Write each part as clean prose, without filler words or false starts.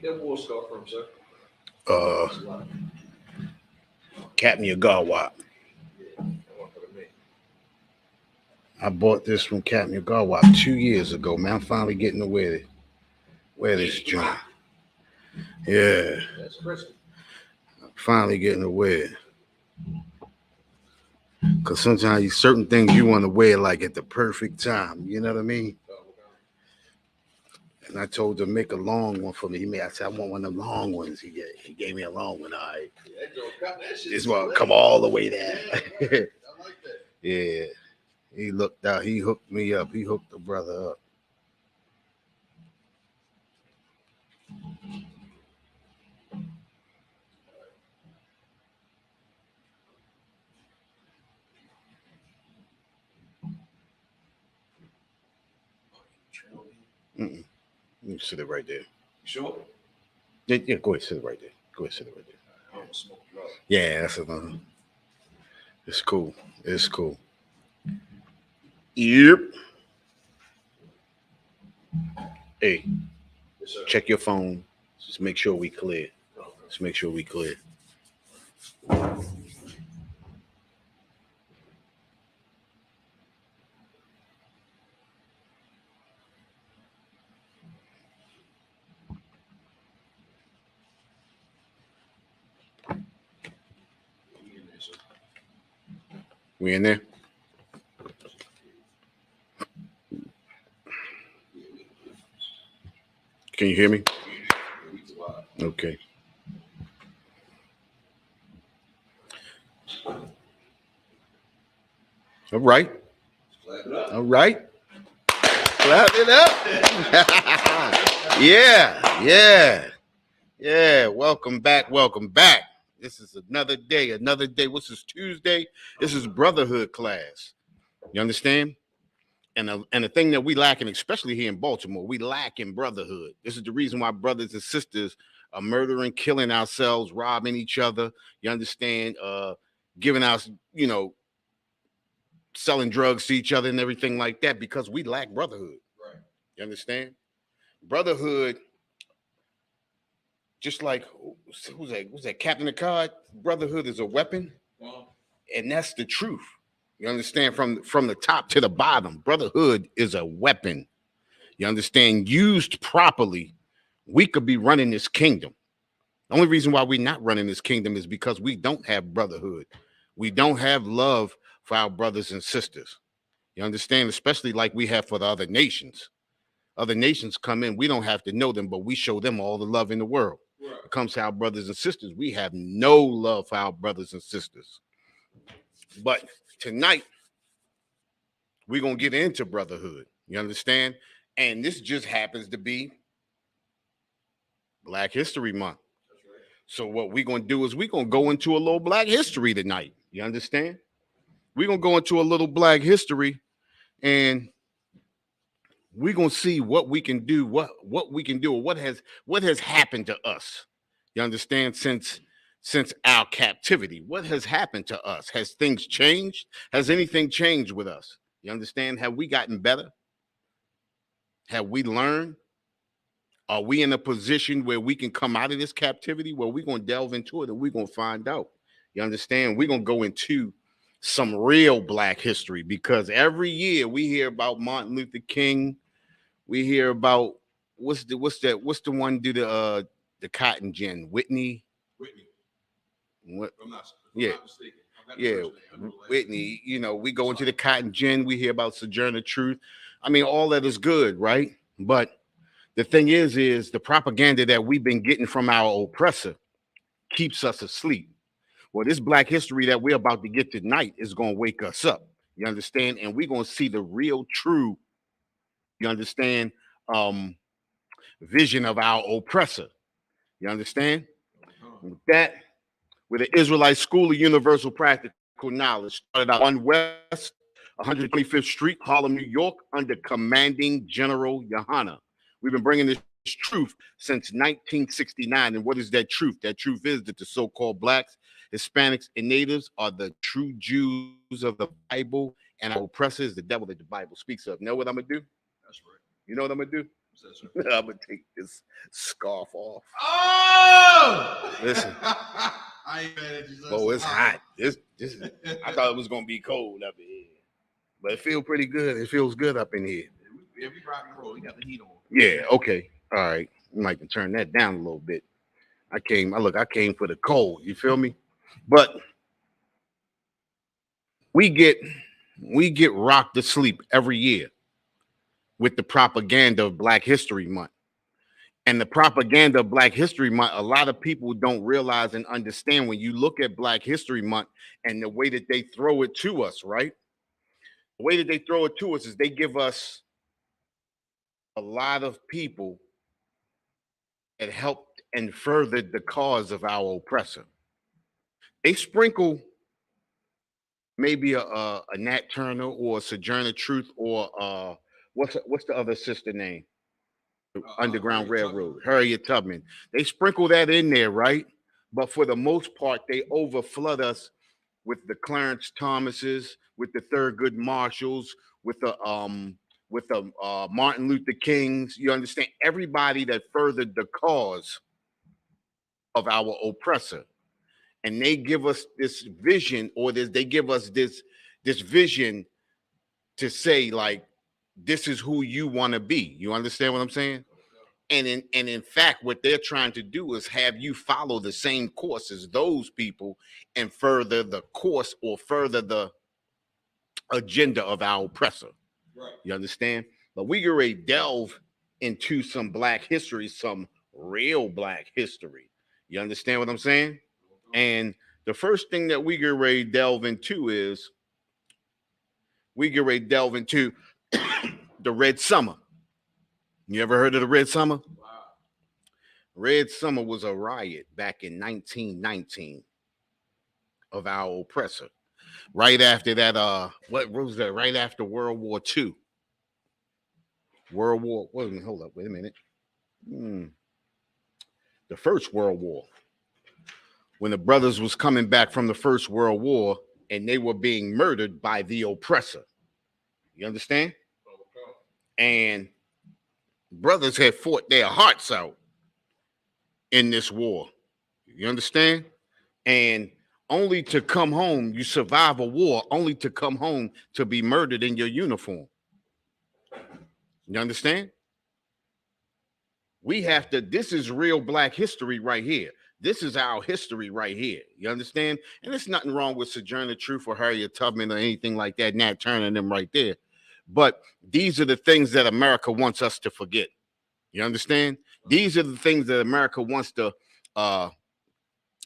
get that war scar from, sir? Captain Yagawa. I bought this from Captain Yagawa 2 years ago, man. I'm finally getting to wear this joint. Yeah. That's crispy. Finally getting to wear it. Because sometimes certain things you want to wear like at the perfect time. You know what I mean? And I told him to make a long one for me. I said, I want one of them long ones. He gave me a long one. All right. This one come all the way there. I like that. Yeah. He looked out. He hooked me up. He hooked the brother up. Mm-mm. You sit it right there. You sure? Yeah, go ahead, sit it right there. Go ahead, sit it right there. I don't smoke drugs. Yeah, that's another. It's cool. It's cool. Yep. Hey, Yes, sir. check your phone. Just make sure we clear. Just make sure we clear. We in there? Can you hear me? Okay. All right. Clap it up. All right. Clap it up. Yeah. Welcome back. This is another day. What's this, Tuesday? This is Brotherhood class. You understand? And the thing that we lacking, especially here in Baltimore, we lack in brotherhood. This is the reason why brothers and sisters are murdering, killing ourselves, robbing each other. You understand? Giving us, selling drugs to each other and everything like that, because we lack brotherhood. Right. You understand? Brotherhood, just like who's that? Captain of Card. Brotherhood is a weapon, and that's the truth. You understand? From the top to the bottom, brotherhood is a weapon. You understand? Used properly, we could be running this kingdom. The only reason why we're not running this kingdom is because we don't have brotherhood. We don't have love for our brothers and sisters. You understand? Especially like we have for the other nations. Other nations come in, we don't have to know them, but we show them all the love in the world. Right. It comes to our brothers and sisters. We have no love for our brothers and sisters. But tonight, we're going to get into brotherhood. You understand? And this just happens to be Black History Month. That's right. So what we're going to do is we're going to go into a little Black history tonight. You understand? We're going to go into a little Black history, and we're going to see what we can do, what we can do, or what has happened to us. You understand? Since our captivity, what has happened to us? Has things changed? Has anything changed with us? You understand? Have we gotten better? Have we learned? Are we in a position where we can come out of this captivity? Well, we're going to delve into it and we're going to find out. You understand? We're going to go into some real Black history, because every year we hear about Martin Luther King. We hear about what's the one do the cotton gin? Whitney. What? I'm not mistaken. Yeah, Whitney. We go into the cotton gin. We hear about Sojourner Truth. I mean, all that is good, right? But the thing is the propaganda that we've been getting from our oppressor keeps us asleep. Well, this Black history that we're about to get tonight is going to wake us up. You understand? And we're going to see the real, true, you understand, vision of our oppressor. You understand? With that, with the Israelite School of Universal Practical Knowledge, started out on West 125th Street, Harlem, New York, under Commanding General Yohana. We've been bringing this truth since 1969. And what is that truth? That truth is that the so-called Blacks, Hispanics, and Natives are the true Jews of the Bible, and our oppressor is the devil that the Bible speaks of. Know what I'm going to do? That's right. You know what I'm going to do? I'm gonna take this scarf off. Oh! Listen. I ain't mad at you. Oh, it's hot. This is, I thought it was gonna be cold up in here, but it feels pretty good. It feels good up in here. Yeah, we rock and roll. We got the heat on. Yeah. Okay. All right. You might can turn that down a little bit. I came for the cold. You feel me? But we get rocked to sleep every year with the propaganda of Black History Month. And the propaganda of Black History Month, a lot of people don't realize and understand when you look at Black History Month and the way that they throw it to us, right? The way that they throw it to us is they give us a lot of people that helped and furthered the cause of our oppressor. They sprinkle maybe a Nat Turner or a Sojourner Truth or what's the other sister name? Underground Railroad, Harriet Tubman. They sprinkle that in there, right? But for the most part, they overflood us with the Clarence Thomases, with the Thurgood Marshalls, with the Martin Luther Kings. You understand? Everybody that furthered the cause of our oppressor, and they give us this vision, or they give us this vision to say, like, this is who you want to be. You understand what I'm saying? And in fact, what they're trying to do is have you follow the same course as those people and further the course or further the agenda of our oppressor. Right. You understand? But we can really delve into some Black history, some real Black history. You understand what I'm saying? And the first thing that we get ready to delve into is the Red Summer. You ever heard of the Red Summer? Wow. Red Summer was a riot back in 1919 of our oppressor. Right after that, what was that? Right after World War II. Hold up, wait a minute. The First World War. When the brothers was coming back from the First World War and they were being murdered by the oppressor. You understand? And brothers had fought their hearts out in this war. You understand? And only to come home, you survive a war, only to come home to be murdered in your uniform. You understand? We have to, this is real Black history right here. This is our history right here. You understand? And there's nothing wrong with Sojourner Truth or Harriet Tubman or anything like that, Nat Turner and them right there. But these are the things that America wants us to forget. You understand? These are the things that America wants to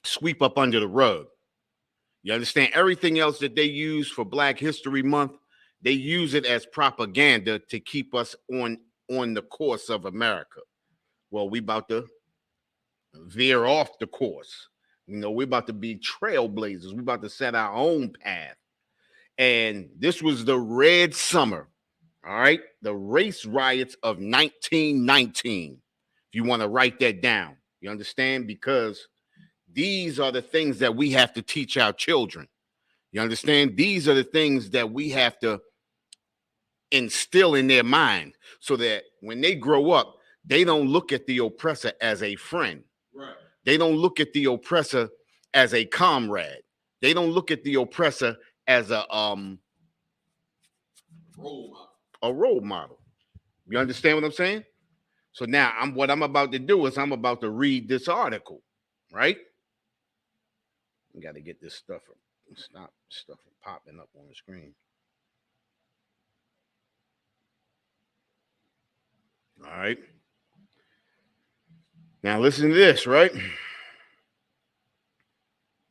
sweep up under the rug. You understand? Everything else that they use for Black History Month, they use it as propaganda to keep us on the course of America. Well, we about to veer off the course. You know, we're about to be trailblazers. We're about to set our own path. And this was the Red Summer, all right? The race riots of 1919. If you want to write that down, you understand? Because these are the things that we have to teach our children. You understand? These are the things that we have to instill in their mind so that when they grow up, they don't look at the oppressor as a friend. Right. They don't look at the oppressor as a comrade. They don't look at the oppressor as a role model. You understand what I'm saying? So now what I'm about to do is I'm about to read this article, right? I got to get this stuff stop stuff from popping up on the screen. All right. Now listen to this, right?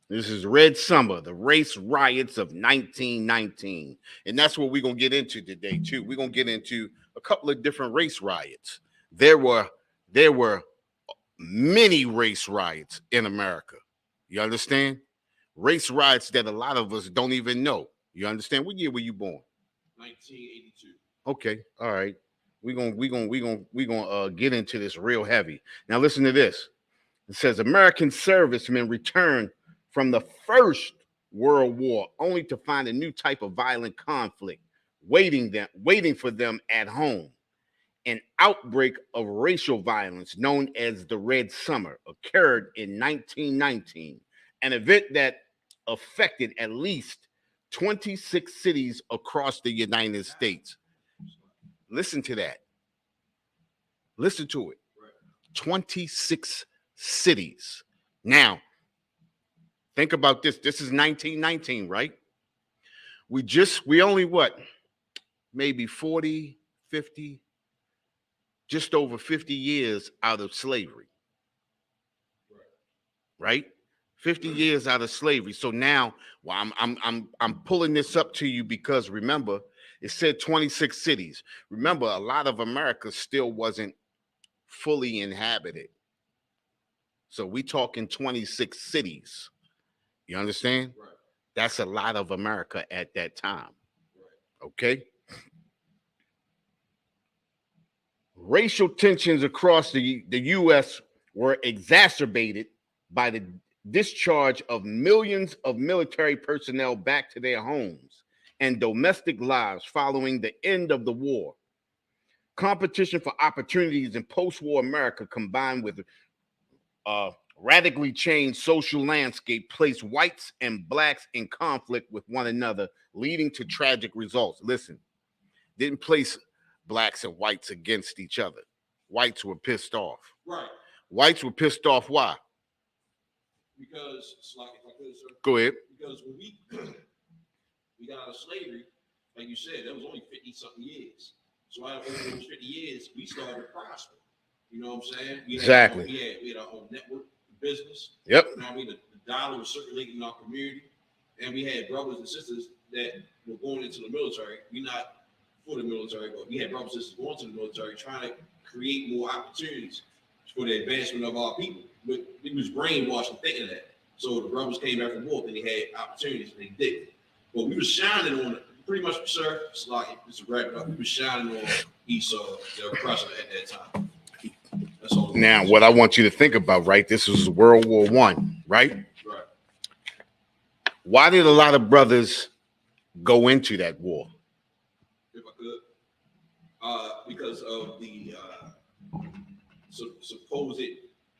This is Red Summer, the race riots of 1919. And that's what we're going to get into today, too. We're going to get into a couple of different race riots. There were many race riots in America. You understand? Race riots that a lot of us don't even know. You understand? What year were you born? 1982. Okay. All right. We're gonna get into this real heavy. Now listen to this. It says American servicemen return from the First World War only to find a new type of violent conflict waiting for them at home. An outbreak of racial violence known as the Red Summer occurred in 1919, an event that affected at least 26 cities across the United States. Listen to that. Listen to it. 26 cities. Now, think about this. This is 1919, right? We only what? Maybe 40, 50, just over 50 years out of slavery. Right? 50 years out of slavery. So now, well, I'm pulling this up to you because remember, it said 26 cities. Remember, a lot of America still wasn't fully inhabited. So we talking 26 cities. You understand? Right. That's a lot of America at that time. Right. Okay. Racial tensions across the U.S. were exacerbated by the discharge of millions of military personnel back to their homes and domestic lives following the end of the war. Competition for opportunities in post-war America combined with radically changed social landscape placed whites and blacks in conflict with one another, leading to tragic results. Listen, didn't place blacks and whites against each other. Whites were pissed off. Right. Whites were pissed off. Why? Because it's like, if I could, sir. Go ahead. Because when we got out of slavery, like you said, that was only 50-something years. So out of over those 50 years, we started to prosper. You know what I'm saying? Exactly. We had our own network business. Yep. You know what I mean? The dollar was circulating in our community, and we had brothers and sisters that were going into the military. We're not for the military, but we had brothers and sisters going to the military trying to create more opportunities for the advancement of our people. But it was brainwashed and thinking that. So the brothers came back from war and they had opportunities and they did it. But we were shining on it. Pretty much, sir, it's like it's a wrap it up. We were shining on Esau, the oppressor at that time. That's all. Now, what I want you to think about, right? This was World War I, right? Right. Why did a lot of brothers go into that war? If I could, because of the supposed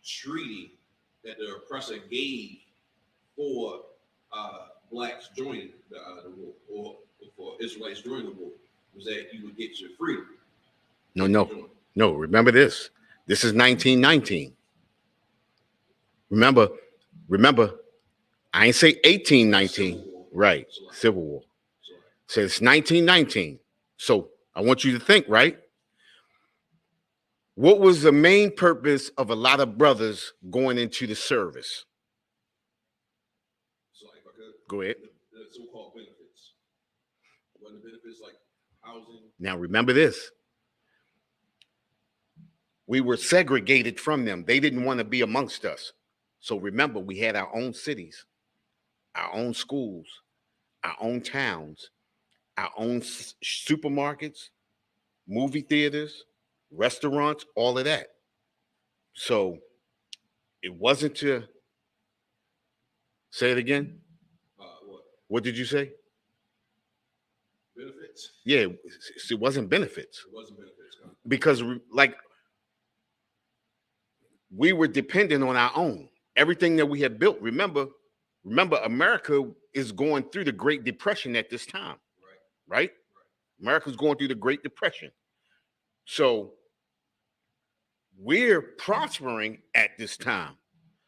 treaty that the oppressor gave for blacks joining the war, or for Israelites joining the war, was that you would get your freedom. No. Remember this. This is 1919. Remember. I ain't say 1819. Civil War. Right. Civil War. So it's 1919. So I want you to think, right? What was the main purpose of a lot of brothers going into the service? So if I could, go ahead. The so-called benefits. What the benefits like housing? Now remember this. We were segregated from them. They didn't want to be amongst us. So remember, we had our own cities, our own schools, our own towns, our own supermarkets, movie theaters, restaurants, all of that. So it wasn't to say it again. What did you say? Benefits? Yeah, it wasn't benefits. It wasn't benefits. Because like we were dependent on our own. Everything that we had built. Remember, America is going through the Great Depression at this time. Right? America's going through the Great Depression. So we're prospering at this time.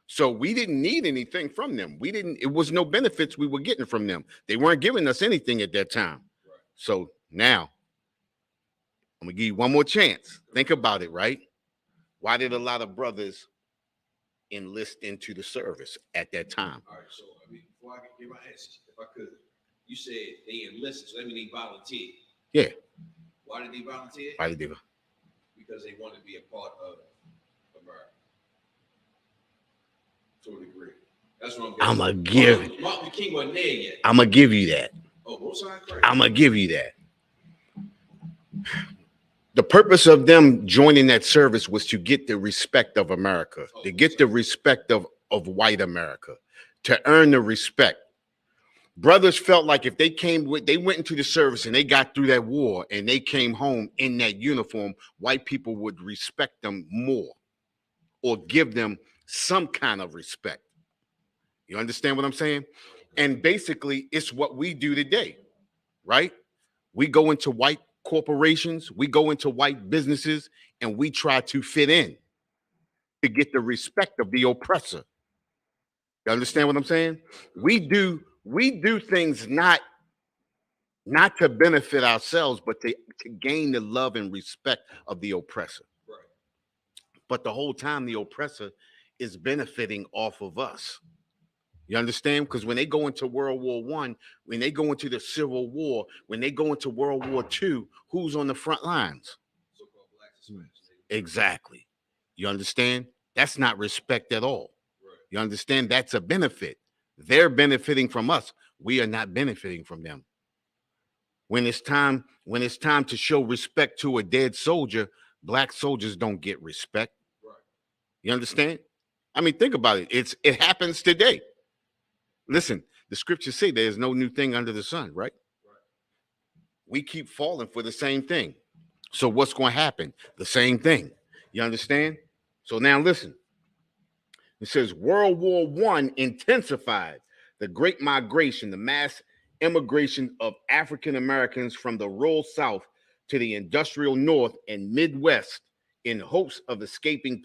So we didn't need anything from them. It was no benefits we were getting from them. They weren't giving us anything at that time. Right. So now I'm gonna give you one more chance. Think about it, right? Why did a lot of brothers enlist into the service at that time? All right, so I mean, before I get my answers, if I could, you said they enlisted, so that means they volunteered. Yeah. Why did they volunteer? Because they wanted to be a part of America. To a degree. That's what I'm gonna give. Martin Luther King wasn't there yet. I'm gonna give you that. Oh, both sides. I'm gonna give you that. The purpose of them joining that service was to get the respect of America, to get the respect of white America, to earn the respect. Brothers felt like if they went into the service and they got through that war and they came home in that uniform, white people would respect them more or give them some kind of respect. You understand what I'm saying? And basically, it's what we do today, right? We go into white corporations, we go into white businesses, and we try to fit in to get the respect of the oppressor. You understand what I'm saying? We do things not to benefit ourselves, but to gain the love and respect of the oppressor. Right. But the whole time the oppressor is benefiting off of us. You understand? Because when they go into World War I, when they go into the Civil War, when they go into World War II, who's on the front lines? So-called blacks and Hispanics. Exactly. You understand? That's not respect at all. Right. You understand? That's a benefit. They're benefiting from us. We are not benefiting from them. When it's time to show respect to a dead soldier, black soldiers don't get respect. Right. You understand? I mean, think about it. It happens today. Listen, the scriptures say there's no new thing under the sun, right? Right. We keep falling for the same thing. So what's going to happen? The same thing. You understand? So now listen. It says World War I intensified the Great Migration, the mass immigration of African Americans from the rural South to the industrial North and Midwest in hopes of escaping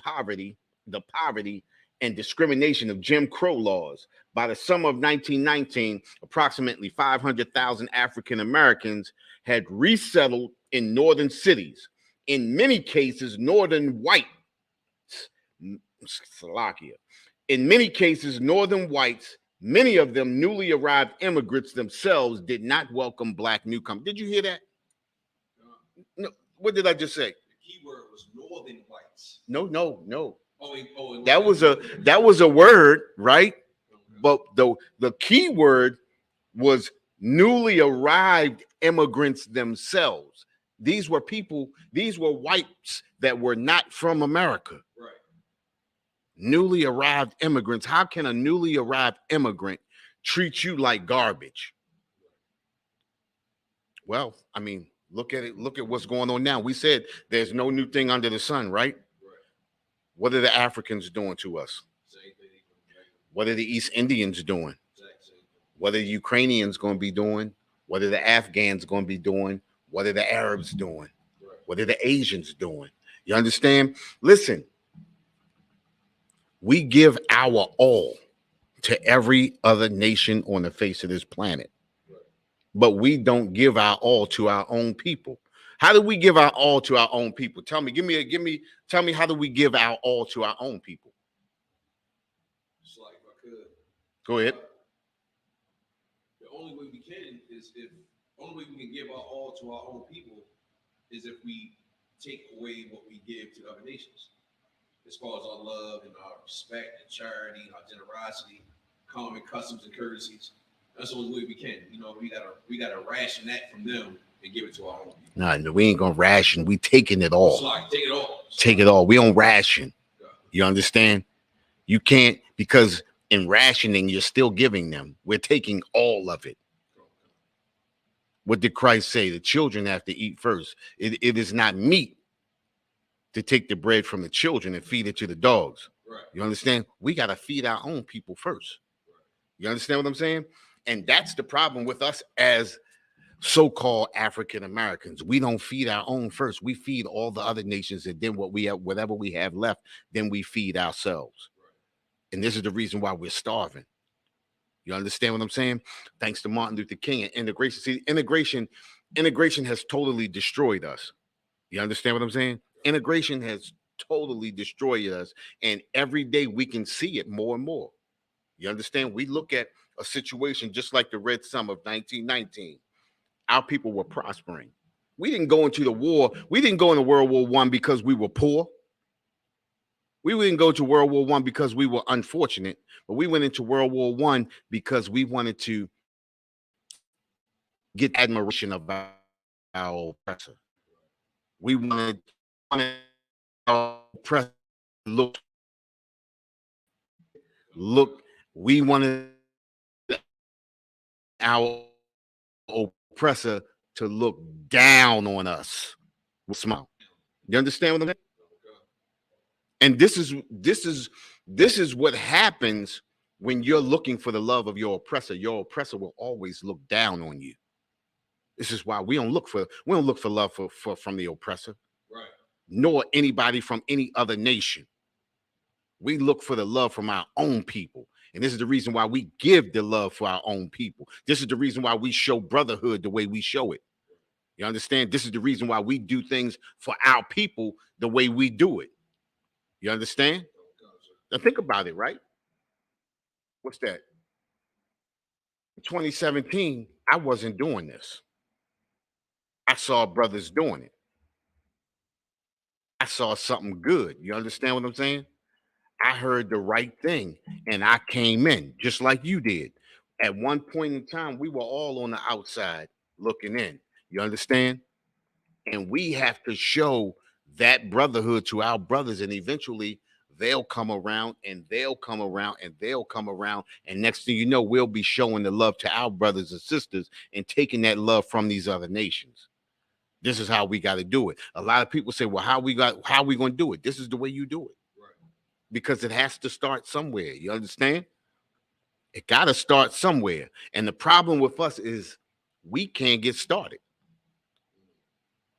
the poverty and discrimination of Jim Crow laws. By the summer of 1919, approximately 500,000 African Americans had resettled in northern cities, in many cases, northern whites. Slovakia. In many cases, northern whites, many of them newly arrived immigrants themselves, did not welcome black newcomers. Did you hear that? No. What did I just say? The key word was northern whites. No. That was a word, right? But the key word was newly arrived immigrants themselves. These were whites that were not from America. Right. Newly arrived immigrants. How can a newly arrived immigrant treat you like garbage? Well, I mean, look at it. Look at what's going on now. We said there's no new thing under the sun, right? What are the Africans doing to us? What are the East Indians doing? What are the Ukrainians going to be doing? What are the Afghans going to be doing? What are the Arabs doing? What are the Asians doing? You understand? Listen, we give our all to every other nation on the face of this planet, but we don't give our all to our own people. How do we give our all to our own people? Tell me, tell me, how do we give our all to our own people? Just like if I could. Go ahead. The only way we can give our all to our own people is if we take away what we give to other nations. As far as our love and our respect and charity and our generosity, common customs and courtesies. That's the only way we can. You know, we gotta ration that from them and give it to our own people. No, we ain't gonna ration. We taking it all. Take it all. Take it all. We don't ration. You understand? You can't, because in rationing, you're still giving them. We're taking all of it. What did Christ say? The children have to eat first. It is not meat to take the bread from the children and feed it to the dogs. Right. You understand? We got to feed our own people first. You understand what I'm saying? And that's the problem with us as so-called African Americans. We don't feed our own first. We feed all the other nations, and then whatever we have left, then we feed ourselves. And this is the reason why we're starving. You understand what I'm saying? Thanks to Martin Luther King and integration. See, integration has totally destroyed us. You understand what I'm saying? Integration has totally destroyed us, and every day we can see it more and more. You understand? We look at a situation just like the Red Summer of 1919. Our people were prospering. We didn't go into the war. We didn't go into World War I because we were poor. We didn't go to World War I because we were unfortunate, but we went into World War I because we wanted to get admiration of our oppressor. We wanted our oppressor look. We wanted our oppressor to look down on us with a smile. You understand what I'm saying? And this is what happens when you're looking for the love of your oppressor. Your oppressor will always look down on you. This is why we don't look for love from the oppressor, Right. nor anybody from any other nation. We look for the love from our own people. And this is the reason why we give the love for our own people. This is the reason why we show brotherhood the way we show it. You understand? This is the reason why we do things for our people the way we do it. You understand? Now think about it, right? What's that? In 2017, I wasn't doing this. I saw brothers doing it. I saw something good. You understand what I'm saying? I heard the right thing and I came in just like you did. At one point in time, we were all on the outside looking in. You understand? And we have to show that brotherhood to our brothers, and eventually they'll come around and they'll come around and they'll come around. And next thing you know, we'll be showing the love to our brothers and sisters and taking that love from these other nations. This is how we got to do it. A lot of people say, well, how we going to do it? This is the way you do it. Right. Because it has to start somewhere. You understand? It got to start somewhere. And the problem with us is we can't get started.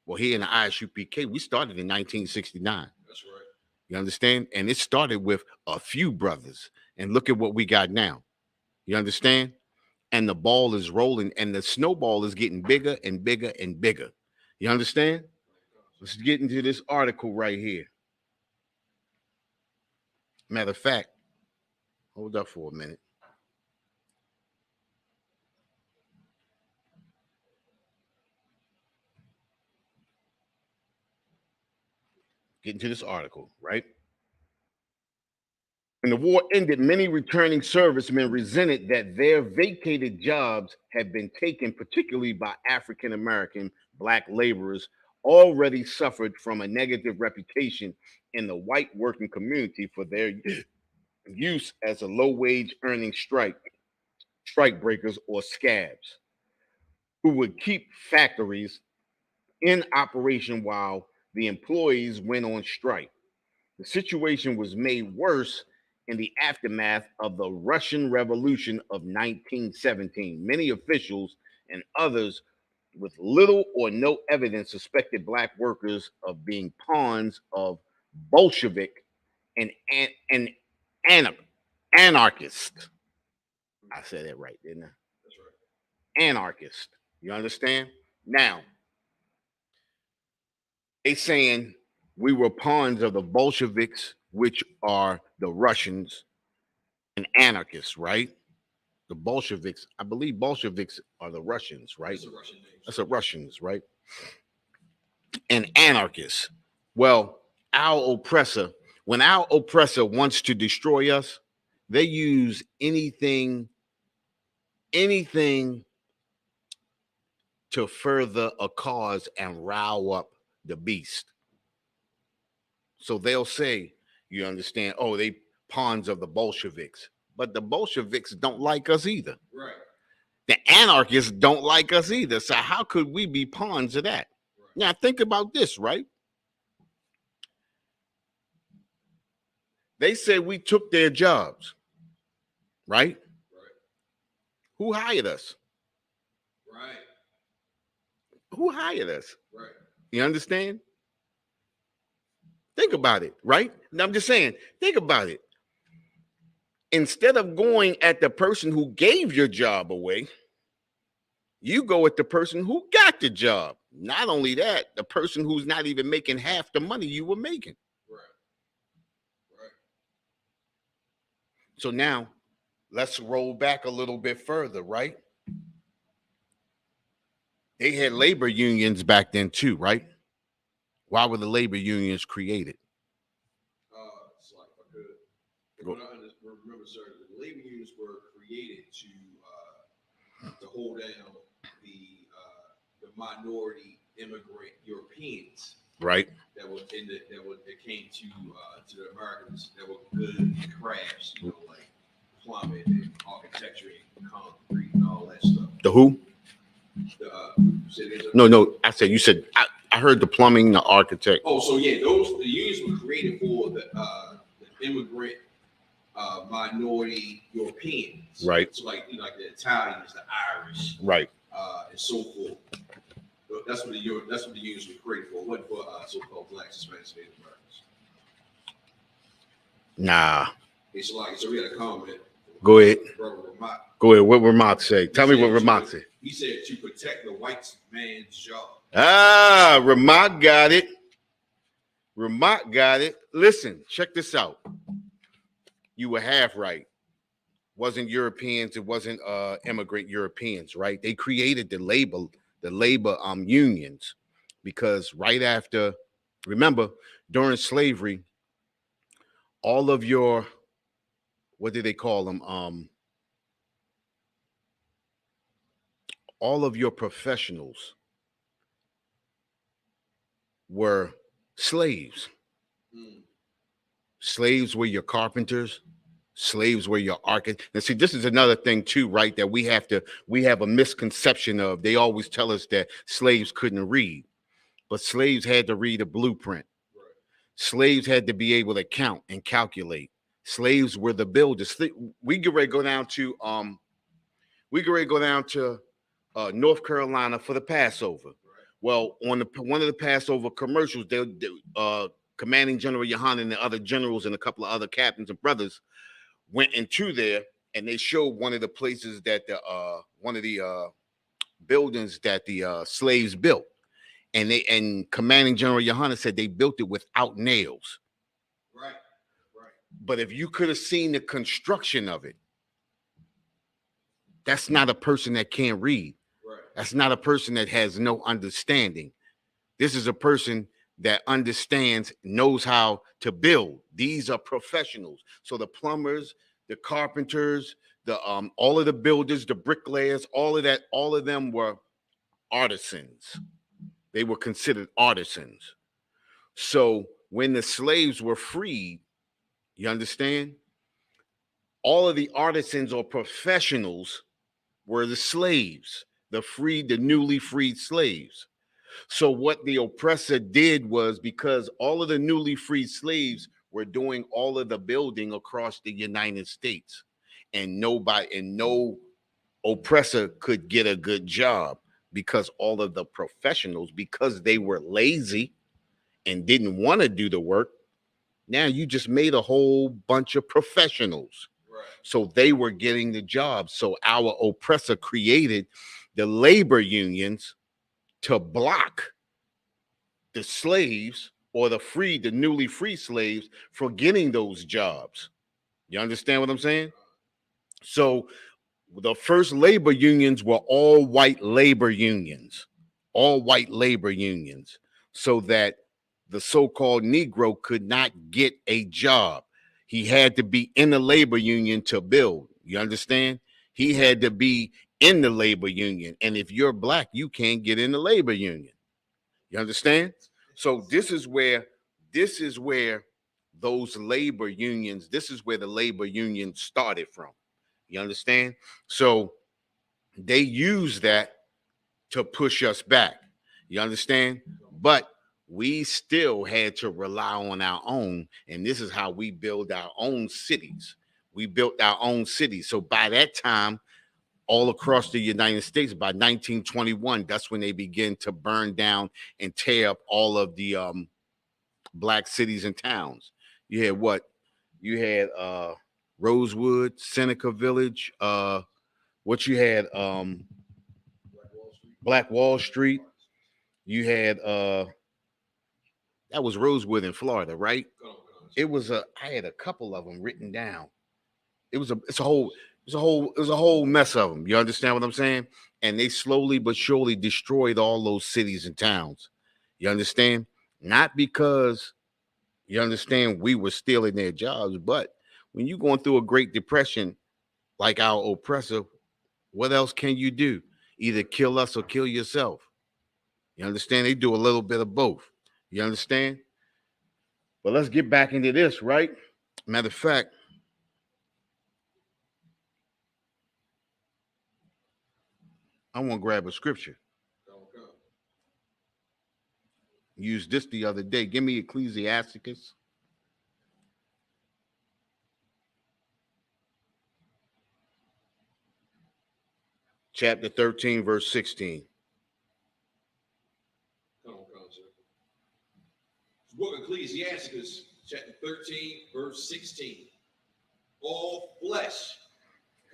Well, here in the Isupk, we started in 1969. That's right. You understand? And it started with a few brothers. And look at what we got now. You understand? And the ball is rolling and the snowball is getting bigger and bigger and bigger. You understand? Let's get into this article right here. Matter of fact, hold up for a minute. Get into this article, right? When the war ended, many returning servicemen resented that their vacated jobs had been taken, particularly by African American black laborers, already suffered from a negative reputation in the white working community for their use as a low-wage earning strike breakers or scabs, who would keep factories in operation while the employees went on strike. The situation was made worse in the aftermath of the Russian Revolution of 1917. Many officials and others with little or no evidence suspected black workers of being pawns of Bolshevik and anarchist. I said that right, didn't I? That's right. Anarchist. You understand? Now, they saying we were pawns of the Bolsheviks, which are the Russians, and anarchists, right? The Bolsheviks, I believe Bolsheviks are the Russians, right? That's a Russian name. That's the Russians, right? And anarchists. Well, when our oppressor wants to destroy us, they use anything to further a cause and rile up the beast. So they'll say, you understand, oh, they pawns of the Bolsheviks. But the Bolsheviks don't like us either. Right. The anarchists don't like us either. So how could we be pawns of that? Right. Now think about this, right? They say we took their jobs, right? Right. Who hired us? Right. Who hired us? Right. You understand? Think about it, right? Now, I'm just saying, think about it. Instead of going at the person who gave your job away, you go at the person who got the job. Not only that, the person who's not even making half the money you were making. Right. Right. So now let's roll back a little bit further, right? They had labor unions back then too, right? Why were the labor unions created? So if I could, remember, sir, the labor unions were created to hold down the minority immigrant Europeans, right? That came to the Americans that were good crafts, like plumbing and architecture and concrete and all that stuff. The who? The, No. I said you said I heard the plumbing, the architect. Oh, so yeah, the unions were created for the immigrant minority Europeans. Right. So like the Italians, the Irish. Right. And so forth. That's what the unions were created for. It wasn't for so-called blacks, Hispanics, Native Americans. Nah. So we had a comment. Go ahead. Ramak. Go ahead. What Ramak say? Tell me what Ramak said. He said to protect the white man's job. Ramak got it. Ramak got it. Listen, check this out. You were half right. Wasn't Europeans, it wasn't immigrant Europeans, right? They created the labor unions because right after, remember, during slavery, all of your, what do they call them? All of your professionals were slaves. Slaves were your carpenters. Slaves were your architects. And see, this is another thing too, right? That we have a misconception of. They always tell us that slaves couldn't read, but slaves had to read a blueprint. Right. Slaves had to be able to count and calculate. Slaves were the builders. We get ready to go down to North Carolina for the Passover. Right. Well, on one of the Passover commercials, Commanding General Yohanan and the other generals and a couple of other captains and brothers went into there, and they showed one of the places that one of the buildings that the slaves built, and Commanding General Yohanan said they built it without nails. Right. But if you could have seen the construction of it, that's not a person that can't read. Right. That's not a person that has no understanding. This is a person that understands, knows how to build. These are professionals. So the plumbers, the carpenters, the all of the builders, the bricklayers, all of them were artisans. They were considered artisans. So when the slaves were freed, you understand? All of the artisans or professionals were the slaves, the newly freed slaves. So what the oppressor did was, because all of the newly freed slaves were doing all of the building across the United States, and no oppressor could get a good job because all of the professionals, because they were lazy and didn't want to do the work, now you just made a whole bunch of professionals. Right. So they were getting the job. So our oppressor created the labor unions to block the slaves or the newly free slaves from getting those jobs. You understand what I'm saying? So the first labor unions were all white labor unions, so that the so-called Negro could not get a job. He had to be in the labor union to build. You understand? He had to be in the labor union. And if you're black, you can't get in the labor union. You understand? So this is where those labor unions, this is where the labor union started from. You understand? So they use that to push us back. You understand? But we still had to rely on our own. And this is how we build our own cities. We built our own cities. So by that time, all across the United States, by 1921, that's when they begin to burn down and tear up all of the black cities and towns. You had what? You had Rosewood, Seneca Village. What you had? Black Wall Street. You had that was Rosewood in Florida, right? It was I had a couple of them written down. It's a whole mess of them. You understand what I'm saying? And they slowly but surely destroyed all those cities and towns. You understand? Not because, you understand, we were stealing their jobs, but when you're going through a Great Depression like our oppressor, what else can you do? Either kill us or kill yourself. You understand? They do a little bit of both. You understand? But let's get back into this, right? Matter of fact, I want to grab a scripture. Okay. Used this the other day. Give me Ecclesiasticus. Chapter 13, verse 16. Come on, sir. The book of Ecclesiasticus, chapter 13, verse 16. All flesh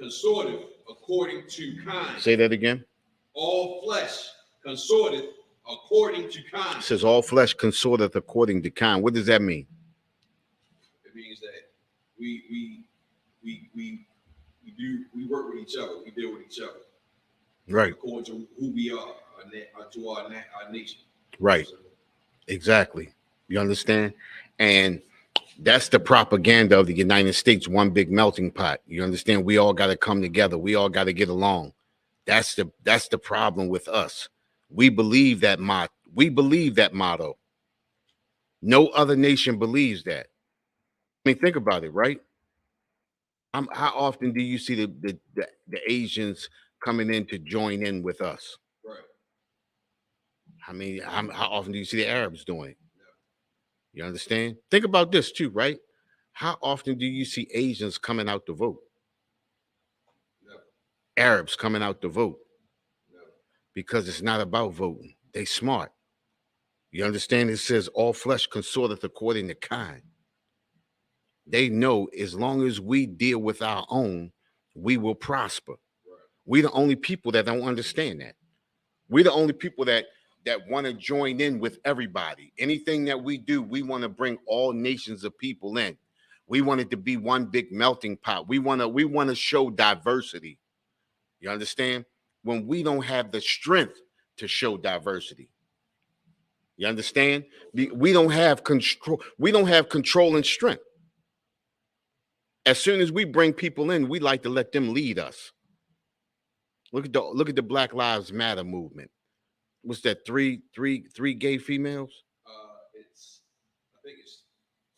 consorteth according to kind. Say that again. All flesh consorteth according to kind. It says all flesh consorteth according to kind. What does that mean? It means that we work with each other. We deal with each other. Right. According to who we are, to our nation. Right. So, exactly. You understand? And that's the propaganda of the United States, one big melting pot. You understand? We all got to come together. We all got to get along. That's the problem with us. We believe that motto. No other nation believes that. I mean, think about it, right? How often do you see the Asians coming in to join in with us? right. I mean, how often do you see the Arabs doing it? You understand? Think about this too, right? How often do you see Asians coming out to vote? No. Arabs coming out to vote? No. Because it's not about voting. They smart. You understand? It says all flesh consorteth according to kind. They know as long as we deal with our own, we will prosper. Right. We're the only people that don't understand that. We're the only people that want to join in with everybody. Anything that we do, we want to bring all nations of people in. We want it to be one big melting pot. We want to show diversity. You understand? When we don't have the strength to show diversity. You understand? We don't have control. We don't have control and strength. As soon as we bring people in, we like to let them lead us. Look at the Black Lives Matter movement. What's that? Three gay females? I think it's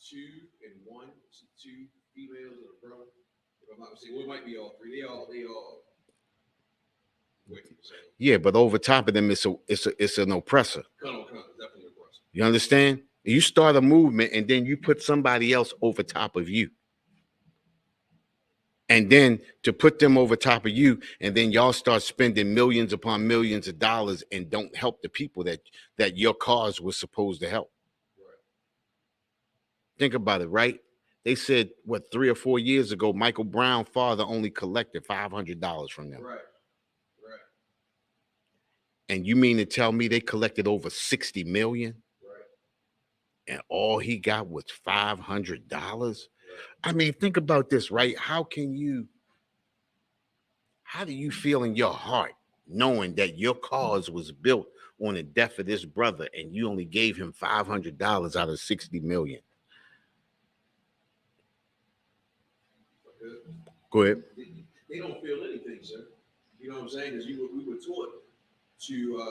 2 and 1. It's 2 females and a brother. If I'm not mistaken, well, it might be all 3. They all. Wait, so. Yeah, but over top of them, it's an oppressor. Definitely an oppressor. You understand? You start a movement and then you put somebody else over top of you. And then to put them over top of you, and then y'all start spending millions upon millions of dollars and don't help the people that your cause was supposed to help. Right. Think about it, right? They said, 3 or 4 years ago, Michael Brown's father only collected $500 from them. Right. And you mean to tell me they collected over 60 million? Right. And all he got was $500? Right. I mean, think about this, right? How do you feel in your heart knowing that your cause was built on the death of this brother and you only gave him $500 out of 60 million? Go ahead. They don't feel anything, sir. You know what I'm saying? Because we were taught to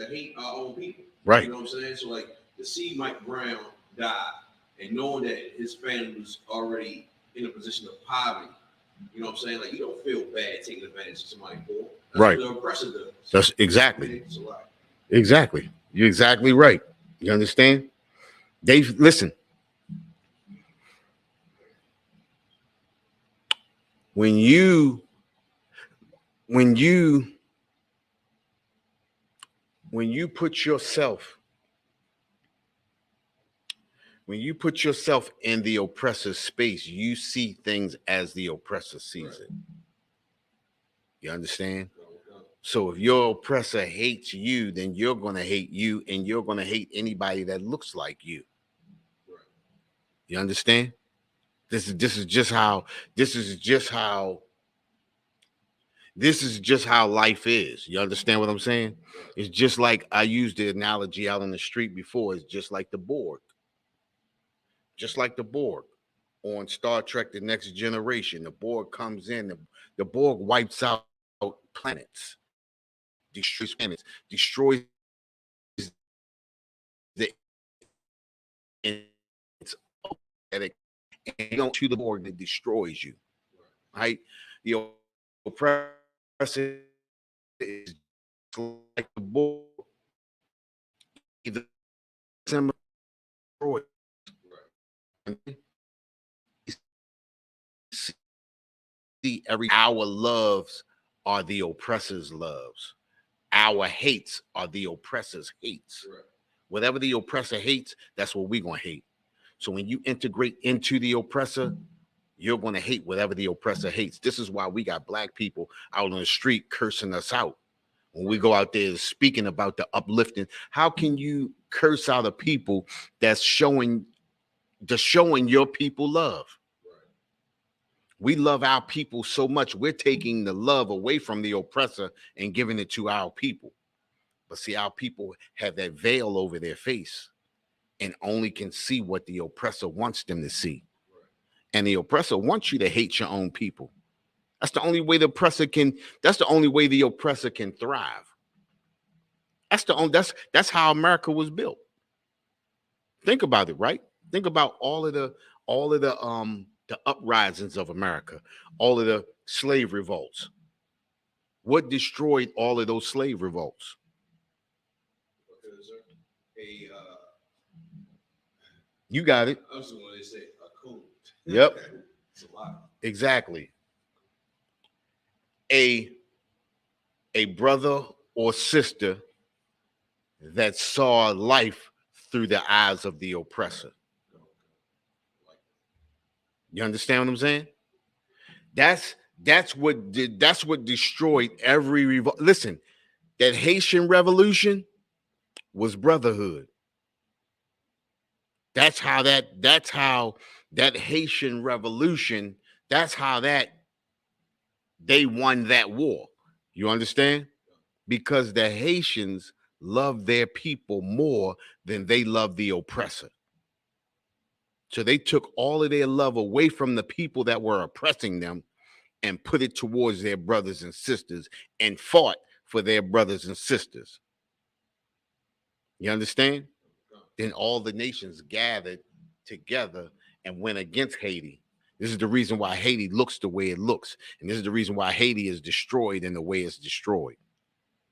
hate our own people. Right. You know what I'm saying? So like to see Mike Brown die and knowing that his family was already in a position of poverty, you know what I'm saying? Like you don't feel bad taking advantage of somebody poor. That's right. What the oppressor does. That's exactly. Exactly. You're exactly right. You understand? Listen. When you put yourself in the oppressor's space, you see things as the oppressor sees it. You understand? So if your oppressor hates you, then you're going to hate you, and you're going to hate anybody that looks like you. You understand? This is just how life is. You understand what I'm saying? It's just like I used the analogy out on the street before. It's just like the Borg. Just like the Borg on Star Trek: The Next Generation. The Borg comes in. The Borg wipes out planets, destroys the and you don't to the Borg that destroys you. Right? The oppressor is like the board, either similar or see every our loves are the oppressor's loves. Our hates are the oppressor's hates. Right. Whatever the oppressor hates, that's what we're gonna hate. So when you integrate into the oppressor, you're gonna hate whatever the oppressor hates. This is why we got black people out on the street cursing us out. When we go out there speaking about the uplifting, how can you curse out a people that's showing your people love? Right. We love our people so much, we're taking the love away from the oppressor and giving it to our people. But see, our people have that veil over their face and only can see what the oppressor wants them to see. Right. And the oppressor wants you to hate your own people. That's the only way the oppressor can thrive. That's how America was built. Think about it, right? Think about all of the uprisings of America, all of the slave revolts. What destroyed all of those slave revolts? Because you got it. I was the one they say a coon. Yep. It's a lot. Exactly. A brother or sister that saw life through the eyes of the oppressor. You understand what I'm saying? That's what destroyed every revolt. Listen, that Haitian revolution was brotherhood. That's how that Haitian revolution, that's how that they won that war. You understand? Because the Haitians love their people more than they love the oppressor. So they took all of their love away from the people that were oppressing them and put it towards their brothers and sisters and fought for their brothers and sisters. You understand? Then all the nations gathered together and went against Haiti. This is the reason why Haiti looks the way it looks. And this is the reason why Haiti is destroyed in the way it's destroyed.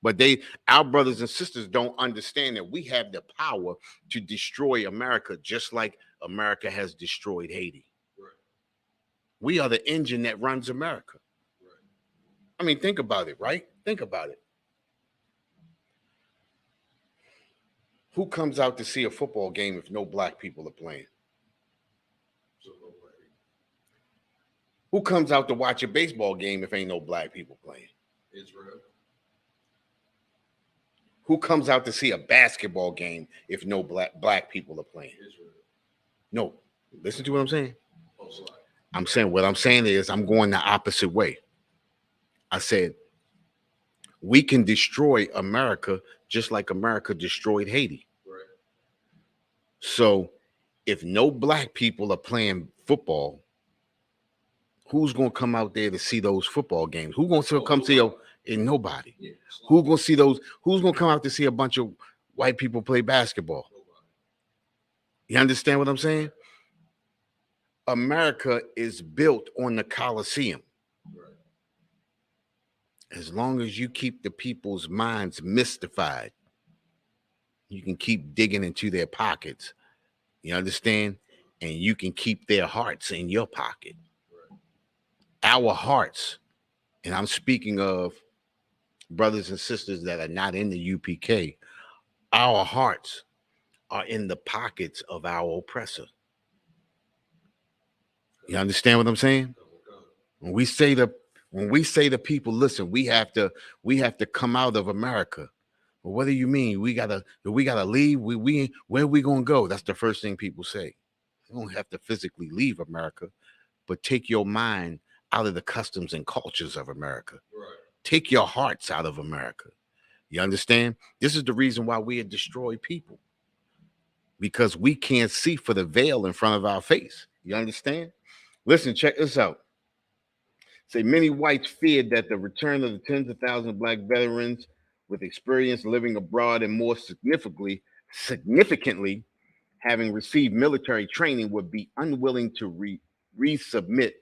But our brothers and sisters don't understand that we have the power to destroy America just like America has destroyed Haiti. Right. We are the engine that runs America. Right. I mean, think about it, right? Think about it. Who comes out to see a football game if no black people are playing? Who comes out to watch a baseball game if ain't no black people playing? Israel. Who comes out to see a basketball game if no black people are playing? Israel. No. Listen to what I'm saying. Oh, sorry. I'm saying what I'm saying is I'm going the opposite way. I said we can destroy America just like America destroyed Haiti. Right. So if no black people are playing football, who's going to come out there to see those football games? Who's going to come see nobody? Yeah, who's going to see those? Who's going to come out to see a bunch of white people play basketball? Nobody. You understand what I'm saying? America is built on the Coliseum. Right. As long as you keep the people's minds mystified, you can keep digging into their pockets. You understand? And you can keep their hearts in your pocket. Right. Our hearts, and I'm speaking of brothers and sisters that are not in the UPK, our hearts are in the pockets of our oppressor. You understand what I'm saying? When we say to people, listen, we have to come out of America. Well, what do you mean? We gotta leave. Where are we gonna go? That's the first thing people say. You don't have to physically leave America, but take your mind out of the customs and cultures of America. Right. Take your hearts out of America. You understand? This is the reason why we are destroyed people. Because we can't see for the veil in front of our face. You understand? Listen, check this out. Say many whites feared that the return of the tens of thousands of black veterans with experience living abroad and more significantly having received military training would be unwilling to resubmit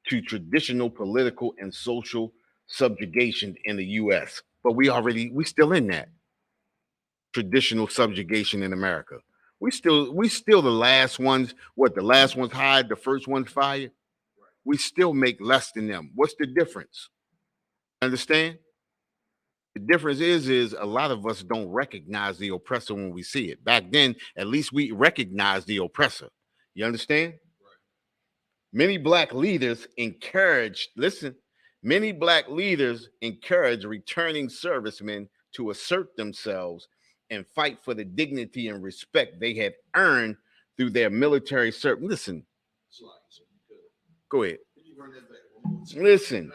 to traditional political and social subjugation in the U.S. but we still in that traditional subjugation in America. We still the last ones. What, the last ones hired, the first ones fired? We still make less than them. What's the difference? Understand? The difference is a lot of us don't recognize the oppressor when we see it. Back then, at least we recognized the oppressor. You understand? Many black leaders encouraged, listen, many black leaders encourage returning servicemen to assert themselves and fight for the dignity and respect they had earned through their military service. Listen, go ahead. Listen,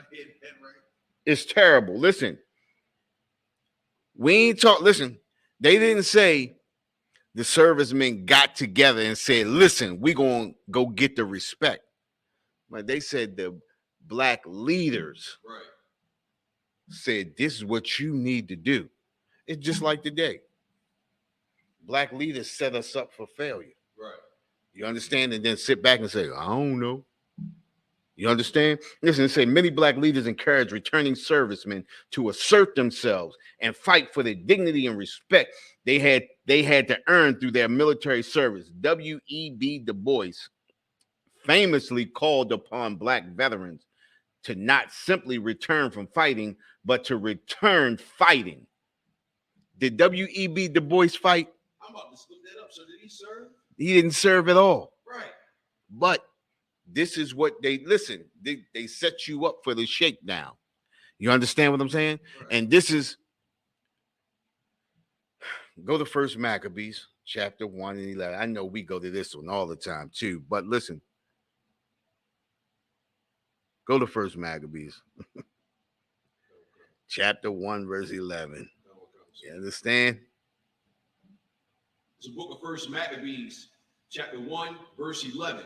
it's terrible. Listen, we ain't talk. Listen, they didn't say the servicemen got together and said, listen, we're going to go get the respect. But they said the black leaders said, this is what you need to do. It's just like today. Black leaders set us up for failure. Right. You understand? And then sit back and say, I don't know. You understand? Listen, it say many black leaders encourage returning servicemen to assert themselves and fight for the dignity and respect they had to earn through their military service. W.E.B. Du Bois famously called upon black veterans to not simply return from fighting, but to return fighting. Did W.E.B. Du Bois fight? I'm about to look that up. So did he serve? He didn't serve at all. Right. But this is what they set you up for the shakedown. You understand what I'm saying? Right. And this is, go to First Maccabees, chapter 1 and 11. I know we go to this one all the time too, but listen. Go to First Maccabees, chapter 1, verse 11. You understand? It's the book of First Maccabees, chapter 1, verse 11.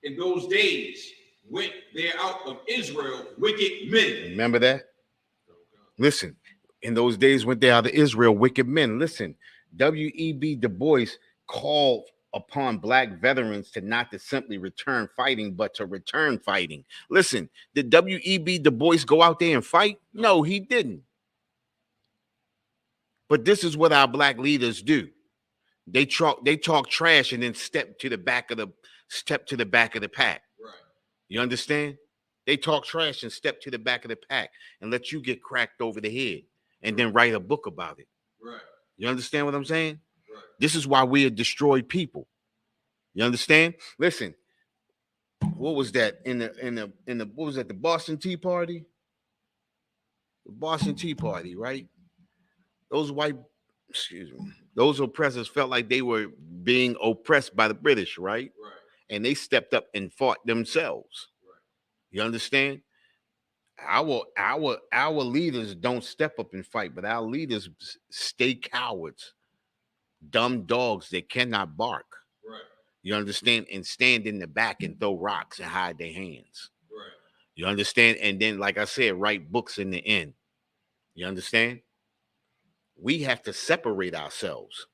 In those days went there out of Israel wicked men. Remember that? Listen, in those days went there out of Israel wicked men. Listen, W.E.B. Du Bois called upon black veterans to not to simply return fighting, but to return fighting. Listen, did W.E.B. Du Bois go out there and fight? No, he didn't. But this is what our black leaders do. They talk trash and then step to the back of the pack. Right. You understand? They talk trash and step to the back of the pack and let you get cracked over the head and then write a book about it. Right. You understand what I'm saying? Right. This is why we are destroyed people. You understand? Listen, what was that in the what was that, the Boston Tea Party? The Boston Tea Party, right? Those those oppressors felt like they were being oppressed by the British, right? Right. And they stepped up and fought themselves. Right. You understand? Our leaders don't step up and fight, but our leaders stay cowards, dumb dogs that cannot bark. Right. You understand? And stand in the back and throw rocks and hide their hands. Right. You understand? And then, like I said, write books in the end. You understand? We have to separate ourselves.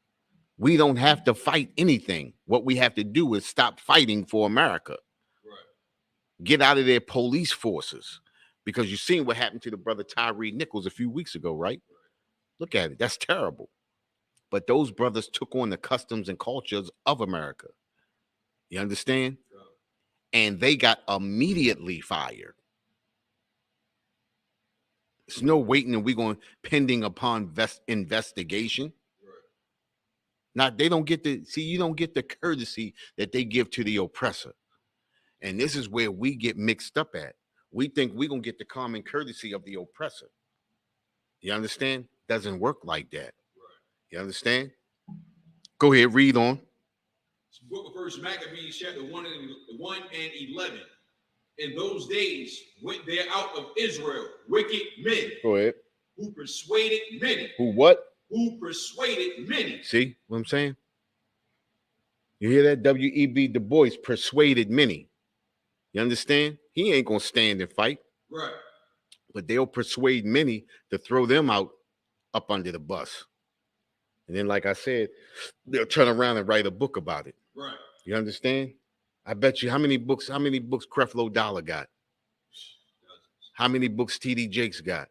We don't have to fight anything. What we have to do is stop fighting for America. Right. Get out of their police forces. Because you've seen what happened to the brother Tyree Nichols a few weeks ago, right? Look at it. That's terrible. But those brothers took on the customs and cultures of America. You understand? Yeah. And they got immediately fired. There's no waiting and we're going pending upon investigation. Right. They don't get you don't get the courtesy that they give to the oppressor. And this is where we get mixed up at. We think we're going to get the common courtesy of the oppressor. You understand? Doesn't work like that. Right. You understand? Go ahead, read on. It's the book of First Maccabees, chapter 1 and 11. In those days went there out of Israel wicked men. Go ahead. Who persuaded many. Who what? Who persuaded many. See what I'm saying? You hear that? W.E.B. Du Bois persuaded many. You understand? He ain't going to stand and fight. Right. But they'll persuade many to throw them out up under the bus. And then, like I said, they'll turn around and write a book about it. Right. You understand? I bet you how many books Creflo Dollar got? How many books T.D. Jakes got?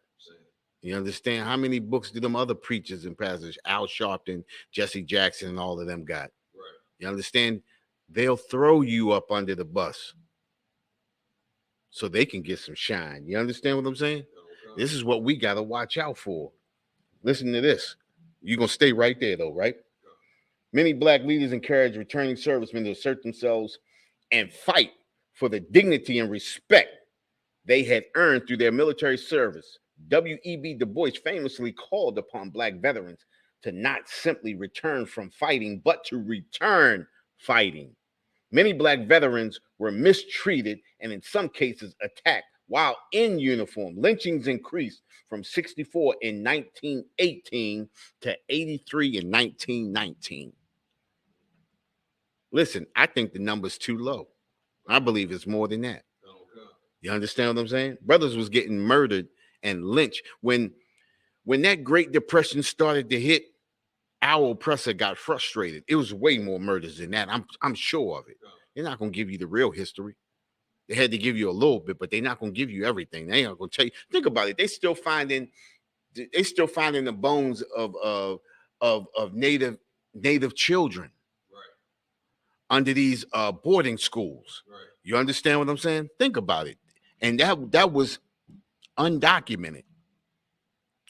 You understand? How many books do them other preachers and pastors, Al Sharpton, Jesse Jackson, and all of them got? Right. You understand? They'll throw you up under the bus so they can get some shine. You understand what I'm saying? Okay. This is what we got to watch out for. Listen to this. You're going to stay right there, though, right? Many black leaders encourage returning servicemen to assert themselves and fight for the dignity and respect they had earned through their military service. W.E.B. Du Bois famously called upon black veterans to not simply return from fighting, but to return fighting. Many black veterans were mistreated and in some cases attacked while in uniform. Lynchings increased from 64 in 1918 to 83 in 1919. Listen, I think the number's too low. I believe it's more than that. Okay. You understand what I'm saying? Brothers was getting murdered and lynched. When that Great Depression started to hit, our oppressor got frustrated. It was way more murders than that. I'm sure of it. They're not going to give you the real history. They had to give you a little bit, but they're not going to give you everything. They ain't going to tell you. Think about it. They still finding the bones of native children under these boarding schools. Right. You understand what I'm saying? Think about it. And that was undocumented.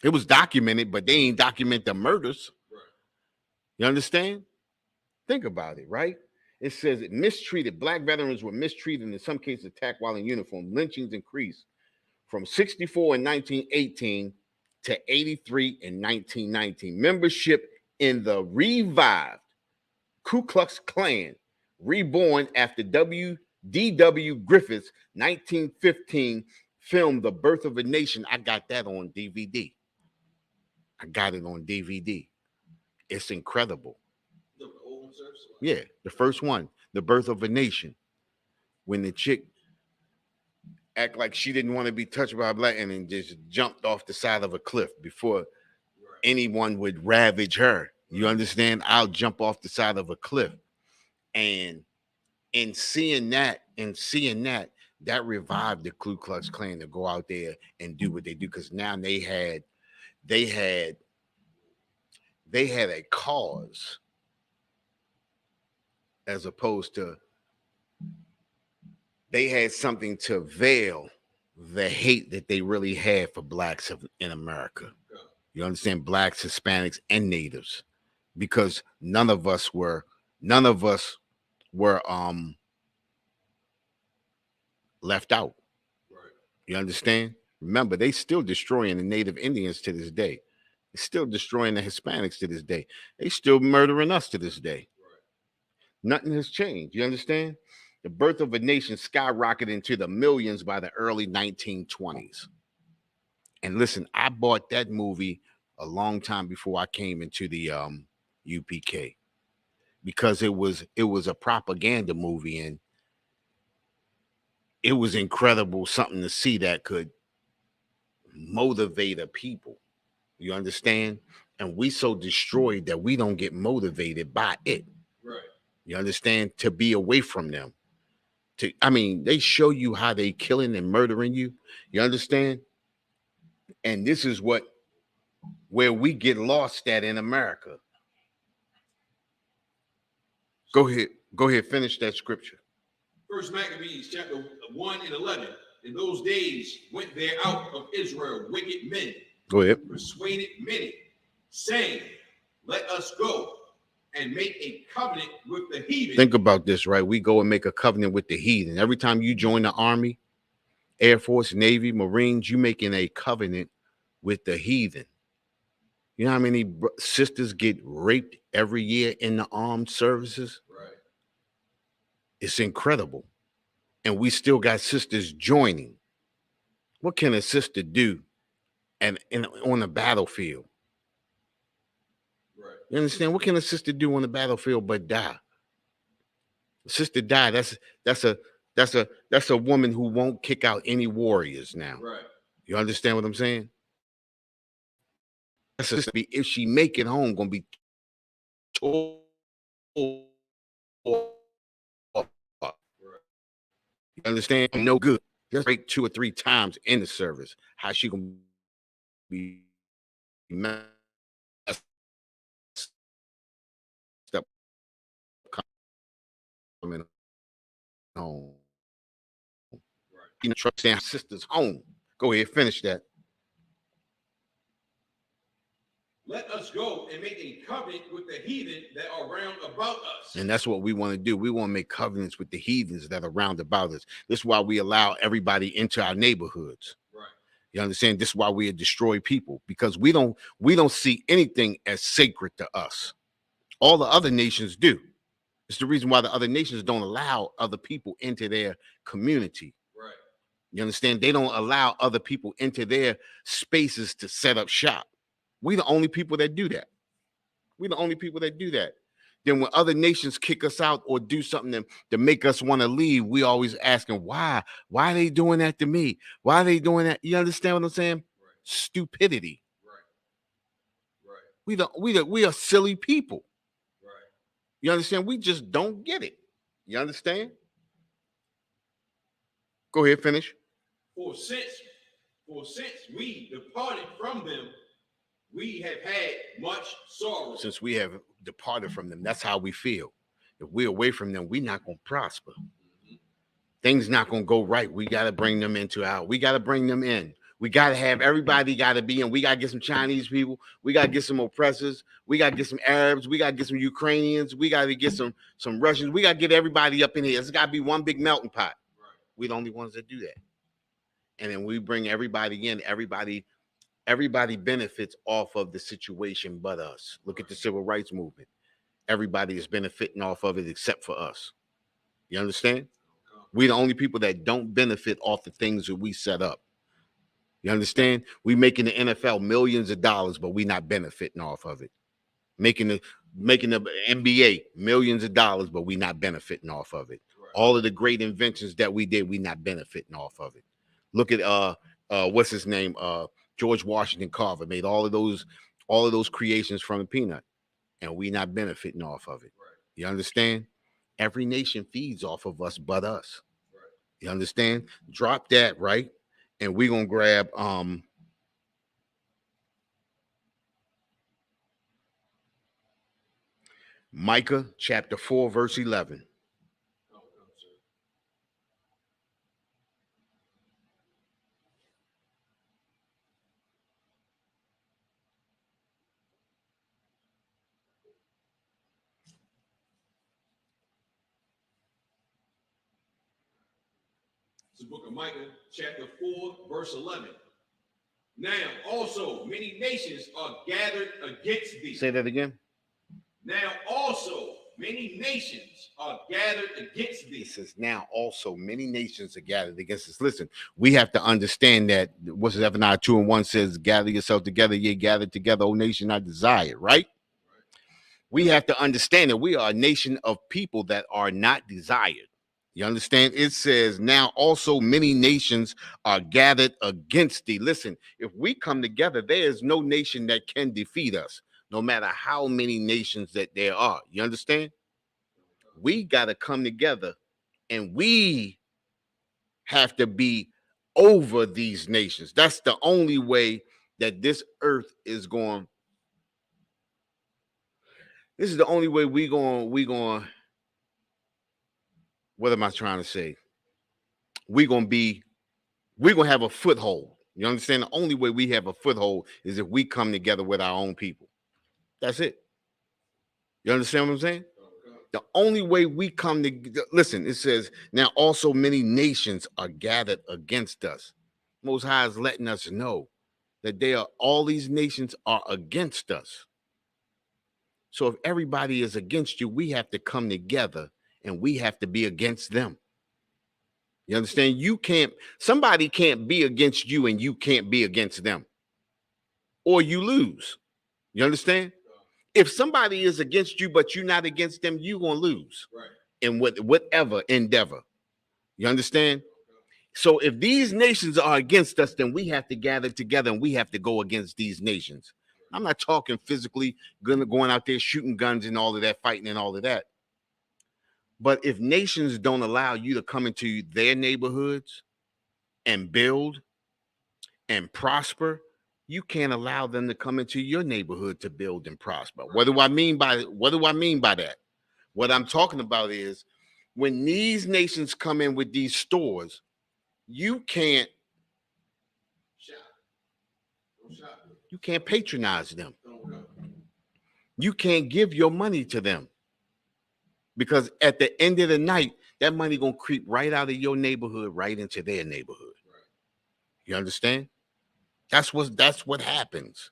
It was documented, but they ain't document the murders. Right. You understand? Think about it, right? It says it mistreated. Black veterans were mistreated and in some cases attacked while in uniform. Lynchings increased from 64 in 1918 to 83 in 1919. Membership in the revived Ku Klux Klan, reborn after D.W. Griffith's 1915 film, The Birth of a Nation. I got that on DVD. I got it on DVD. It's incredible. The old one, sir? Yeah, the first one, The Birth of a Nation. When the chick act like she didn't want to be touched by a black and then just jumped off the side of a cliff before anyone would ravage her. You understand? I'll jump off the side of a cliff. And in seeing that, that revived the Ku Klux Klan to go out there and do what they do, because now they had a cause as opposed to they had something to veil the hate that they really had for blacks in America. You understand? Blacks, Hispanics, and natives, because none of us were left out. Right. You understand? Remember, they still destroying the Native Indians to this day. They're still destroying the Hispanics to this day. They still murdering us to this day. Right. Nothing has changed. You understand? The Birth of a Nation skyrocketed into the millions by the early 1920s. And listen, I bought that movie a long time before I came into the UPK, because it was a propaganda movie, and it was incredible, something to see that could motivate a people. You understand? And we so destroyed that we don't get motivated by it. Right. You understand? To be away from them. They show you how they killing and murdering you. You understand? And this is where we get lost at in America. Go ahead, finish that scripture. First Maccabees chapter 1 and 11. In those days went there out of Israel wicked men. Go ahead. Persuaded many, saying, let us go and make a covenant with the heathen. Think about this, right? We go and make a covenant with the heathen. Every time you join the Army, Air Force, Navy, Marines, you making a covenant with the heathen. You know how many sisters get raped every year in the armed services? Right. It's incredible. And we still got sisters joining. What can a sister do on the battlefield? Right. You understand? What can a sister do on the battlefield but die? A sister die. That's a woman who won't kick out any warriors now. Right. You understand what I'm saying? That's a sister, if she make it home, gonna be told. You understand? No good. Just break 2 or 3 times in the service. How she gonna be messed up coming home. You know, truck saying sister's home. Go ahead, finish that. Let us go and make a covenant with the heathen that are round about us. And that's what we want to do. We want to make covenants with the heathens that are round about us. This is why we allow everybody into our neighborhoods. Right. You understand? This is why we destroy people, because we don't see anything as sacred to us. All the other nations do. It's the reason why the other nations don't allow other people into their community. Right. You understand? They don't allow other people into their spaces to set up shop. We're the only people that do that. We're the only people that do that. Then when other nations kick us out or do something to make us want to leave, we always asking why? Why are they doing that to me? Why are they doing that? You understand what I'm saying? Right. Stupidity. Right. Right. We are silly people. Right. You understand? We just don't get it. You understand? Go ahead, finish. For since we departed from them, we have had much sorrow. Since we have departed from them, that's how we feel. If we're away from them, we're not going to prosper. Mm-hmm. Things not going to go right. We got to bring them we got to bring them in. We got to have everybody got to be in. We got to get some Chinese people. We got to get some oppressors. We got to get some Arabs. We got to get some Ukrainians. We got to get some Russians. We got to get everybody up in here. It's got to be one big melting pot. Right. We're the only ones that do that. And then we bring everybody in. Everybody benefits off of the situation but us. Look at the civil rights movement. Everybody is benefiting off of it except for us. You understand? We're the only people that don't benefit off the things that we set up. You understand? We making the NFL millions of dollars, but we not benefiting off of it. Making the NBA millions of dollars, but we not benefiting off of it. Right. All of the great inventions that we did, we not benefiting off of it. Look at what's his name? George Washington Carver made all of those creations from a peanut, and we not benefiting off of it. Right. You understand? Every nation feeds off of us but us. Right. You understand? Drop that, right? And we're gonna grab Micah chapter 4, verse 11. It's the book of Micah, chapter 4, verse 11. Now also many nations are gathered against thee. Say that again. Now also many nations are gathered against thee. It says now also many nations are gathered against us. Listen, we have to understand that what's Zephaniah 2:1 says, gather yourself together, ye gathered together, O nation I desire, right? We have to understand that we are a nation of people that are not desired. You understand? It says, now also many nations are gathered against thee. Listen, if we come together, there is no nation that can defeat us, no matter how many nations that there are. You understand? We got to come together, and we have to be over these nations. That's the only way that this earth is going. This is the only way we going. What am I trying to say? We're gonna have a foothold. You understand? The only way we have a foothold is if we come together with our own people. That's it. You understand what I'm saying? The only way we come to listen, it says, now also many nations are gathered against us. Most High is letting us know that all these nations are against us. So if everybody is against you, we have to come together and we have to be against them. You understand? Somebody can't be against you and you can't be against them. Or you lose. You understand? If somebody is against you, but you're not against them, you're going to lose. Right. In whatever endeavor. You understand? So if these nations are against us, then we have to gather together and we have to go against these nations. I'm not talking physically going out there shooting guns and all of that, fighting and all of that. But if nations don't allow you to come into their neighborhoods and build and prosper you can't allow them to come into your neighborhood to build and prosper. What do I mean by that? What I'm talking about is when these nations come in with these stores, you can't patronize them. You can't give your money to them. Because at the end of the night, that money gonna creep right out of your neighborhood, right into their neighborhood. You understand? That's what happens.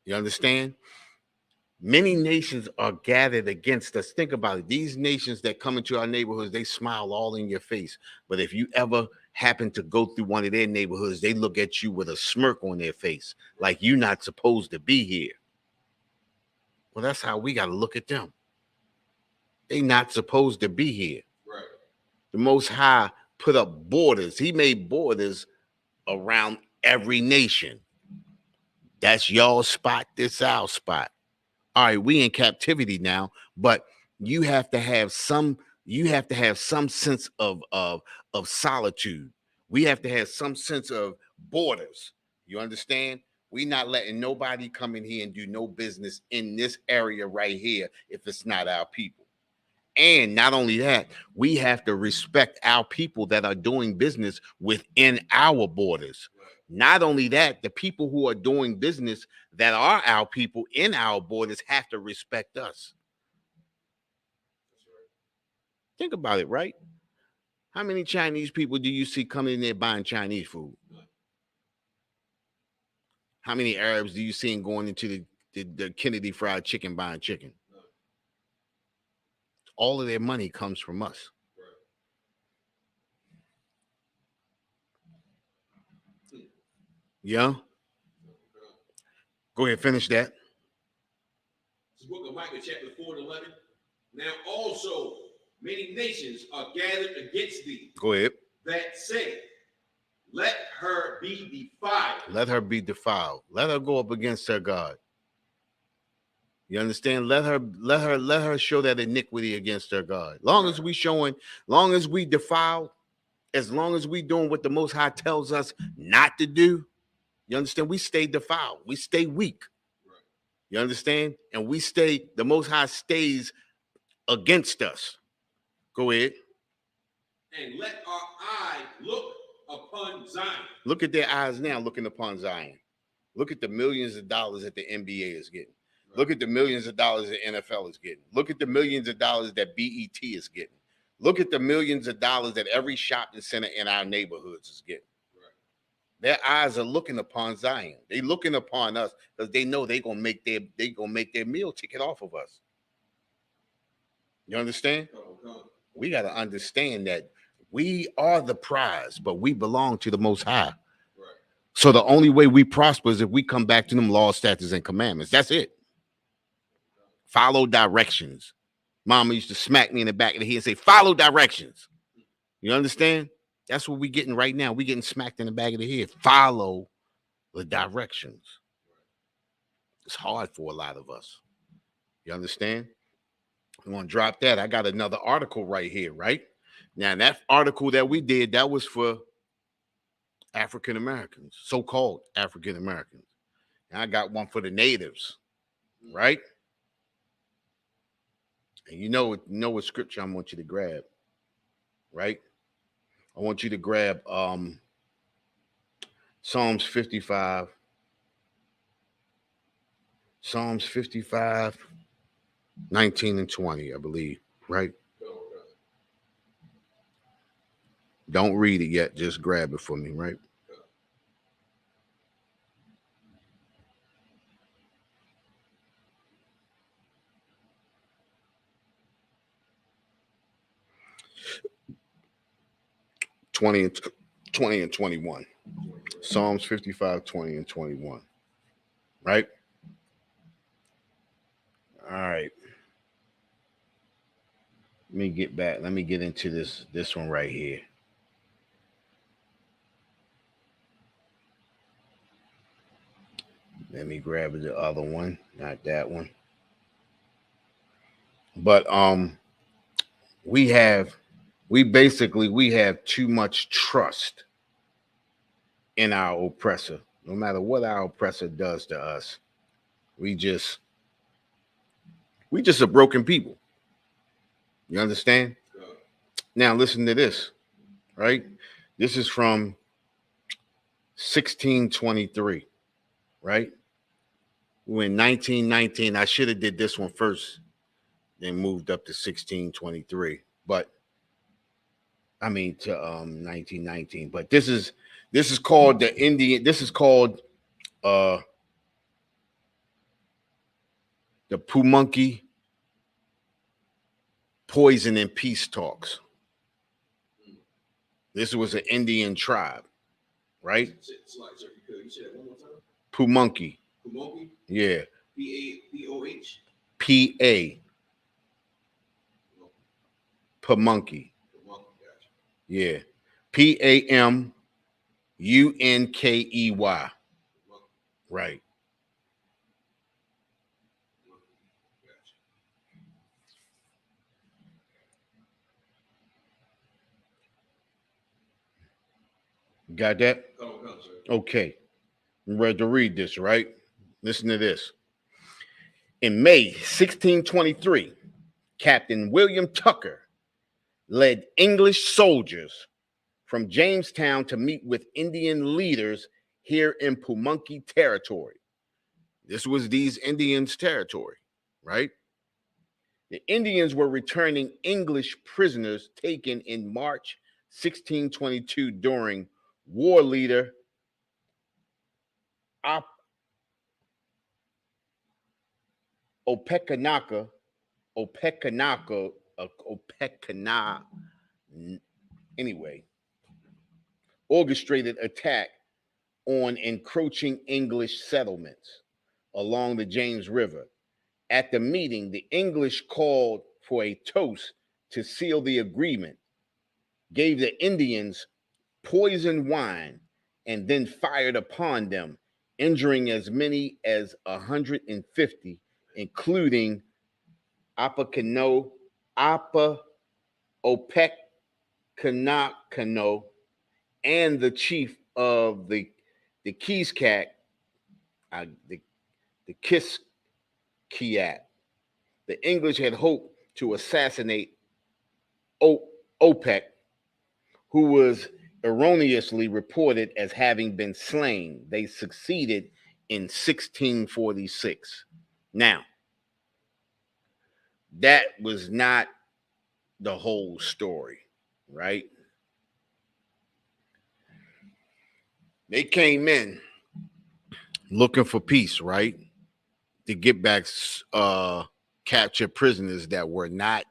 You understand? Many nations are gathered against us. Think about it. These nations that come into our neighborhoods, they smile all in your face. But if you ever happen to go through one of their neighborhoods, they look at you with a smirk on their face, like you're not supposed to be here. Well, that's how we got to look at them. They not supposed to be here. Right. The Most High put up borders. He made borders around every nation. That's y'all spot. This our spot. All right, we in captivity now, but you have to have some sense of solitude. We have to have some sense of borders. You understand? We not letting nobody come in here and do no business in this area right here if it's not our people. And not only that, we have to respect our people that are doing business within our borders. Not only that, the people who are doing business that are our people in our borders have to respect us. Think about it, right? How many Chinese people do you see coming in there buying Chinese food? How many Arabs do you see going into the Kennedy Fried Chicken buying chicken? All of their money comes from us. Yeah. Go ahead, finish that. It's the book of Micah, chapter 4-11. Now also many nations are gathered against thee. Go ahead. That say, let her be defiled. Let her be defiled. Let her go up against her God. You understand? Let her show that iniquity against her God. Long as we defile, as long as we doing what the Most High tells us not to do, you understand? We stay defiled. We stay weak. You understand? And the Most High stays against us. Go ahead. And let our eye look upon Zion. Look at their eyes now looking upon Zion. Look at the millions of dollars that the NBA is getting. Look at the millions of dollars the NFL is getting. Look at the millions of dollars that BET is getting. Look at the millions of dollars that every shopping center in our neighborhoods is getting. Their eyes are looking upon Zion. They looking upon us because they know they gonna make their meal ticket off of us. You understand? We got to understand that we are the prize, but we belong to the Most High. So the only way we prosper is if we come back to them laws, statutes, and commandments. That's it. Follow directions. Mama used to smack me in the back of the head and say, follow directions. You understand? That's what we're getting right now. We're getting smacked in the back of the head. Follow the directions. It's hard for a lot of us. You understand? I'm going to drop that. I got another article right here, right? Now, that article that we did, that was for African Americans, so-called African Americans. And I got one for the natives, right? And you know what scripture I want you to grab, right? I want you to grab Psalms 55. Psalms 55, 19 and 20, I believe, right? Don't read it yet. Just grab it for me, right? Twenty and 21. Psalms 55, 20 and 21. Right? All right. Let me get back. Let me get into this one right here. Let me grab the other one, not that one. But we have too much trust in our oppressor. No matter what our oppressor does to us, we just a broken people. You understand? Now listen to this, right? This is from 1623, right? When 1919, I should have did this one first, then moved up to 1623. But I mean to 1919. But this is called the Indian. This is called uh the Pumunki Poison and Peace Talks. This was an Indian tribe, right? You said that one more time. Pumunki. Pumunki? Yeah. P-A-P-O-H? P-A. Pumunki. Gotcha. Yeah. P-A-M-U-N-K-E-Y. Right. Got that? Okay. I'm ready to read this, right? Listen to this. In May 1623, Captain William Tucker led English soldiers from Jamestown to meet with Indian leaders here in Pumunki territory. This was these Indians' territory, right? The Indians were returning English prisoners taken in March 1622 during war leader Opechancanough, anyway, orchestrated attack on encroaching English settlements along the James River. At the meeting, the English called for a toast to seal the agreement, gave the Indians poisoned wine, and then fired upon them, injuring as many as 150, including Opecano, and the chief of the Kiskak, the Kiskiat. The English had hoped to assassinate Opec, who was erroneously reported as having been slain. They succeeded in 1646. Now, that was not the whole story, right? They came in looking for peace, right? To get back captured prisoners that were not,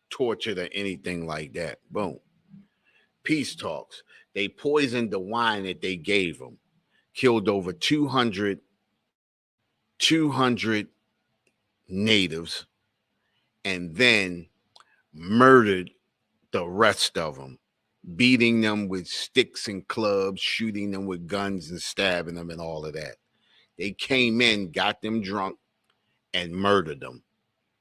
tortured or anything like that. Boom. Peace talks. They poisoned the wine that they gave them, killed over 200 natives, and then murdered the rest of them, beating them with sticks and clubs, shooting them with guns and stabbing them and all of that. They came in, got them drunk, and murdered them.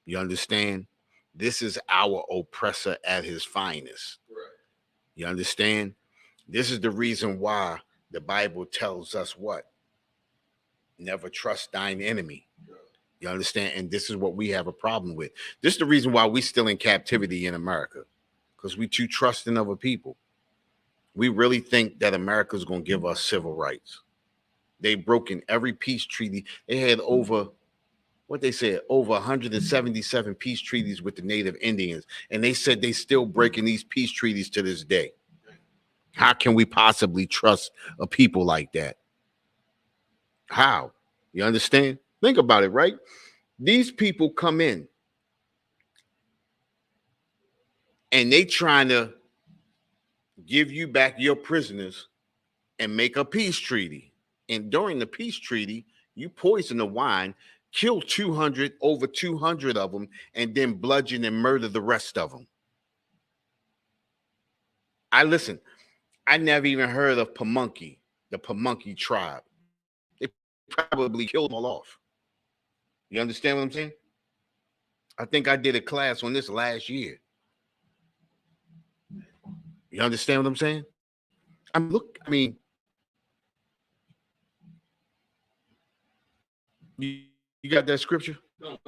You understand? This is our oppressor at his finest. Right. You understand? This is the reason why the Bible tells us what? Never trust thine enemy. You understand? And this is what we have a problem with. This is the reason why we're still in captivity in America, because we too trusting other people. We really think that America is going to give us civil rights. They've broken every peace treaty. They had over 177 peace treaties with the native Indians. And they said they still breaking these peace treaties to this day. How can we possibly trust a people like that? How? You understand? Think about it, right? These people come in and they trying to give you back your prisoners and make a peace treaty. And during the peace treaty, you poison the wine, kill over 200 of them, and then bludgeon and murder the rest of them. I never even heard of Pumunki, the Pumunki tribe. They probably killed them all off. You understand what I'm saying? I think I did a class on this last year. You understand what I'm saying? You got that scripture? No.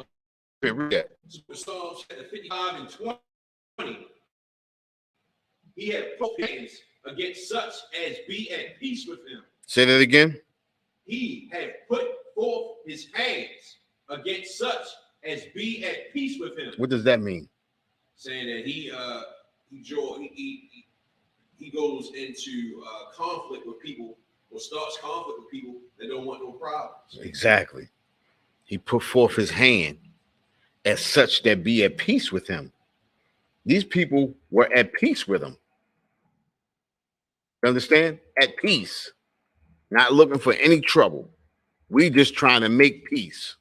Okay, read that. Psalms 55 and 20. He had put hands against such as be at peace with him. Say that again. He had put forth his hands against such as be at peace with him. What does that mean? Saying that he goes into conflict with people, or starts conflict with people that don't want no problems. Exactly. He put forth his hand as such that be at peace with him. These people were at peace with him. You understand? At peace. Not looking for any trouble. We just trying to make peace.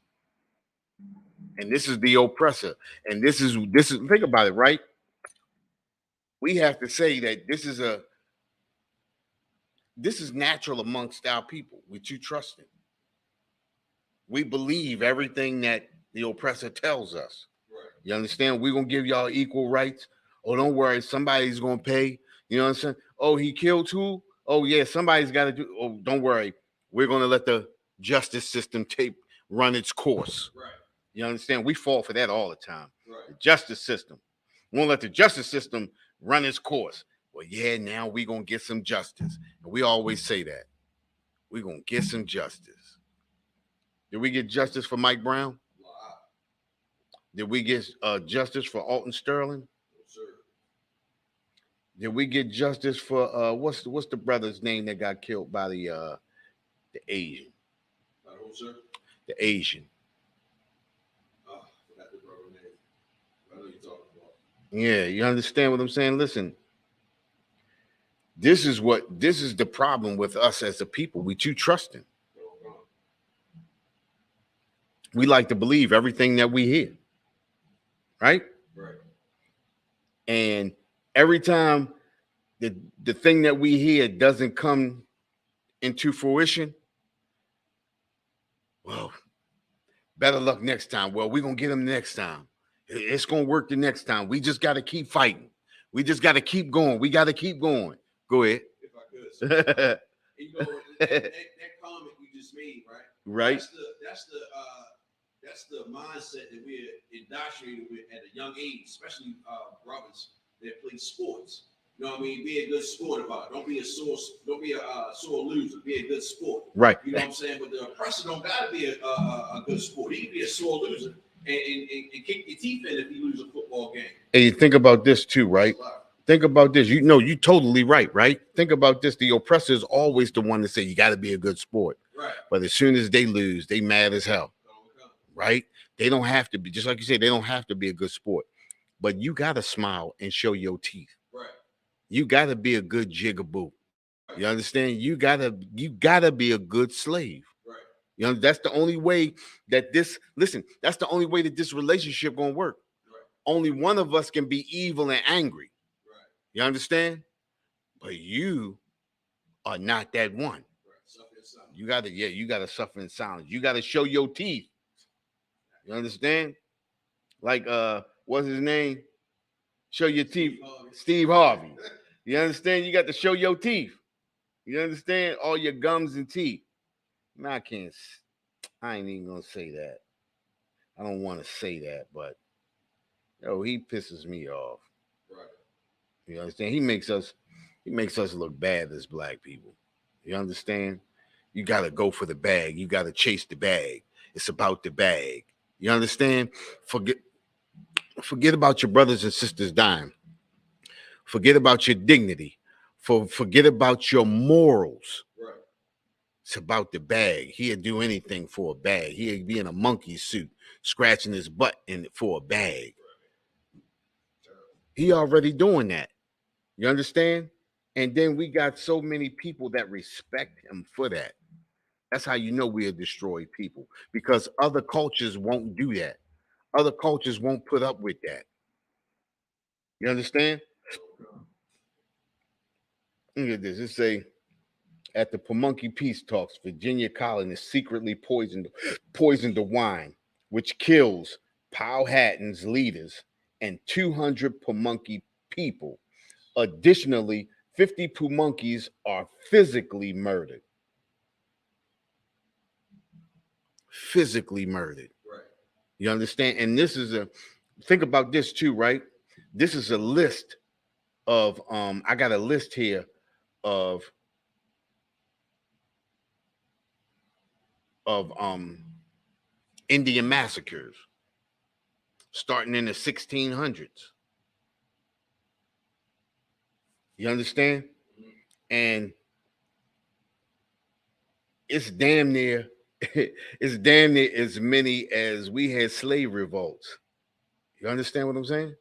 And this is the oppressor. And this is think about it, right? We have to say that this is natural amongst our people. We too trusting. We believe everything that the oppressor tells us. Right. You understand? We're gonna give y'all equal rights. Oh, don't worry, somebody's gonna pay. You know what I'm saying? Oh, he killed who? Oh, yeah, somebody's got to do. Oh, don't worry, we're gonna let the justice system run its course. Right. You understand? We fall for that all the time. Right. The justice system. We won't let the justice system run its course. Well, yeah, now we're gonna get some justice. And we always say that. We're gonna get some justice. Did we get justice for Mike Brown? Wow. Did we get justice for Alton Sterling? No, sir. Did we get justice for what's the brother's name that got killed by the Asian? By who, sir? The Asian. Oh, I forgot the brother's name. I know you're talking about. Yeah, you understand what I'm saying? Listen, this is the problem with us as a people. We too trusting. We like to believe everything that we hear, right? Right. And every time the thing that we hear doesn't come into fruition, well, better luck next time. Well, we're going to get them next time. It's going to work the next time. We just got to keep fighting. We just got to keep going. We got to keep going. Go ahead. If I could. So, you know, that comment you just made, right? Right. That's the mindset that we're indoctrinated with at a young age, especially brothers that play sports. You know what I mean? Be a good sport about it. Don't be a sore loser. Be a good sport. Right. You know what I'm saying? But the oppressor don't gotta be a good sport. He can be a sore loser and kick your teeth in if you lose a football game. And you think about this too, right? Think about this. You know, you're totally right, right? Think about this. The oppressor is always the one to say you got to be a good sport. Right. But as soon as they lose, they mad as hell. Right? They don't have to be, just like you say, they don't have to be a good sport. But you got to smile and show your teeth. Right. You got to be a good jigaboo. You understand? You gotta be a good slave. Right. You know, that's the only way that that's the only way that this relationship gonna work. Right. Only one of us can be evil and angry. Right. You understand? But you are not that one. Right. You gotta suffer in silence. You gotta show your teeth. You understand? Like what's his name? Show your teeth. Steve Harvey. You understand? You got to show your teeth. You understand? All your gums and teeth. Now I ain't even gonna say that. I don't want to say that, but he pisses me off. Right. You understand? He makes us look bad as black people. You understand? You gotta go for the bag. You gotta chase the bag. It's about the bag. You understand? Forget about your brothers and sisters dying. Forget about your dignity. Forget about your morals. Right. It's about the bag. He'd do anything for a bag. He'd be in a monkey suit, scratching his butt for a bag. He already doing that. You understand? And then we got so many people that respect him for that. That's how you know we're destroyed people, because other cultures won't do that. Other cultures won't put up with that. You understand? Look at this. It say, at the Pamunkey peace talks, Virginia colonists secretly poisoned the wine, which kills Powhatan's leaders and 200 Pamunkey people. Additionally, 50 Pamunkeys are physically murdered. physically murdered. Right. You understand? And this is think about this too, right? This is a list of I got a list here of Indian massacres starting in the 1600s. You understand? Mm-hmm. And it's damn near as many as we had slave revolts. You understand what I'm saying?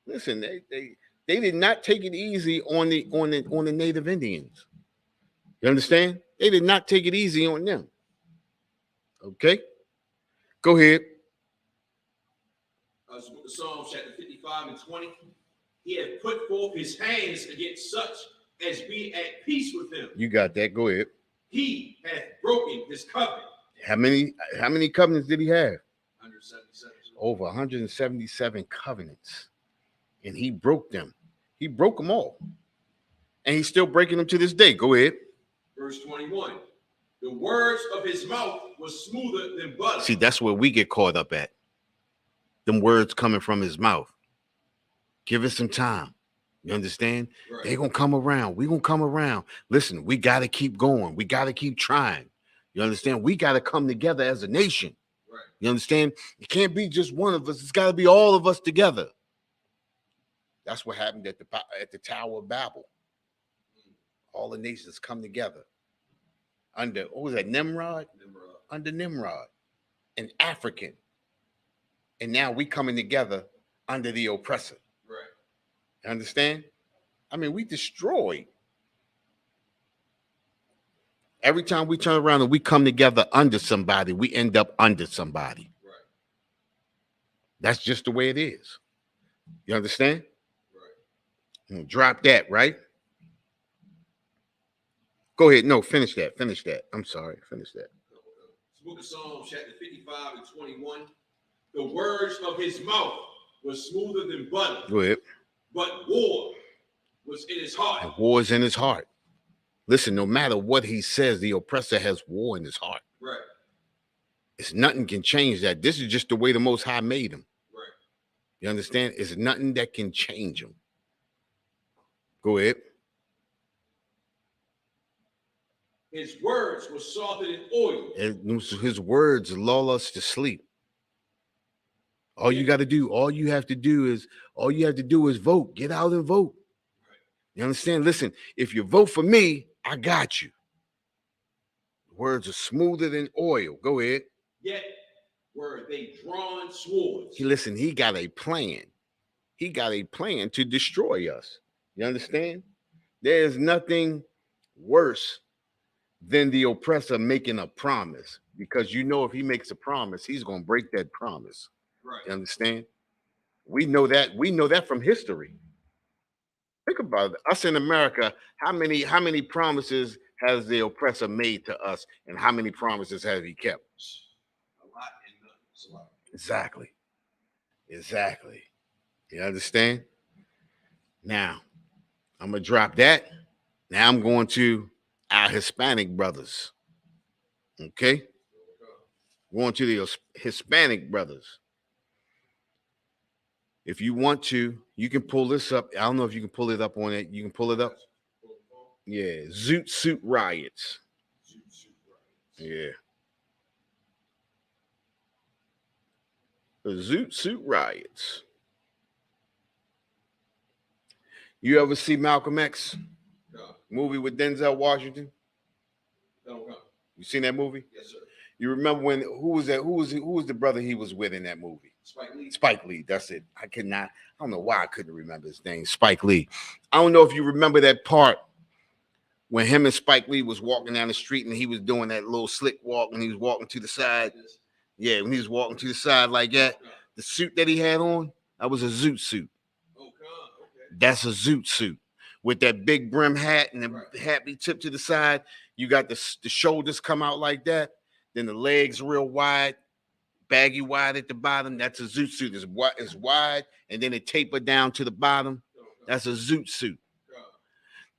Listen, they did not take it easy on the Native Indians. You understand? They did not take it easy on them. Okay, go ahead. Psalms chapter 55 and 20. He had put forth his hands against such as be at peace with him. You got that. Go ahead. He hath broken his covenant. How many covenants did he have? 177. Over 177 covenants. And he broke them. He broke them all. And he's still breaking them to this day. Go ahead. Verse 21. The words of his mouth was smoother than butter. See, that's where we get caught up at. Them words coming from his mouth. Give it some time. You understand? Right. They're going to come around. We're going to come around. Listen, we got to keep going. We got to keep trying. You understand? We got to come together as a nation. Right. You understand? It can't be just one of us. It's got to be all of us together. That's what happened at the Tower of Babel. All the nations come together under, what was that, Nimrod? Under Nimrod, an African. And now we coming together under the oppressor. Right. You understand? I mean, we destroyed. Every time we turn around and we come together under somebody, we end up under somebody. Right. That's just the way it is. You understand? Right. Drop that, right? Go ahead. No, finish that. Finish that. I'm sorry. Finish that. Book of Psalms, chapter 55 and 21. The words of his mouth were smoother than butter. Go ahead. But war was in his heart. And war is in his heart. Listen, no matter what he says, the oppressor has war in his heart. Right. It's nothing can change that. This is just the way the Most High made him. Right. You understand? It's nothing that can change him. Go ahead. His words were softer than oil. His words lull us to sleep. All you got to do, all you have to do is vote. Get out and vote. Right. You understand? Listen, if you vote for me, I got you. Words are smoother than oil. Go ahead. Yet were they drawn swords. Listen, he got a plan. He got a plan to destroy us. You understand? There is nothing worse than the oppressor making a promise, because you know if he makes a promise, he's going to break that promise. Right. You understand? We know that. We know that from history. Think about it. Us in America, how many promises has the oppressor made to us, and how many promises has he kept? A lot and none. It's a lot. Exactly. Exactly. You understand? Now, I'm going to drop that. Now I'm going to our Hispanic brothers. Okay? Going to the Hispanic brothers. If you want to, you can pull this up. I don't know if you can pull it up on it. You can pull it up. Yeah. Zoot Suit Riots. Yeah. The Zoot Suit Riots. You ever see Malcolm X? No. Movie with Denzel Washington? No. You seen that movie? Yes, sir. You remember who was that? Who was the brother he was with in that movie? Spike Lee. Spike Lee. That's it. I don't know why I couldn't remember his name. Spike Lee. I don't know if you remember that part when him and Spike Lee was walking down the street and he was doing that little slick walk and he was walking to the side. Yeah, when he was walking to the side like that, the suit that he had on, that was a zoot suit. Okay. That's a zoot suit with that big brim hat and the hat be tipped to the side. You got the shoulders come out like that. Then the legs real wide, baggy wide at the bottom. That's a zoot suit. It's wide, and then it tapered down to the bottom. That's a zoot suit.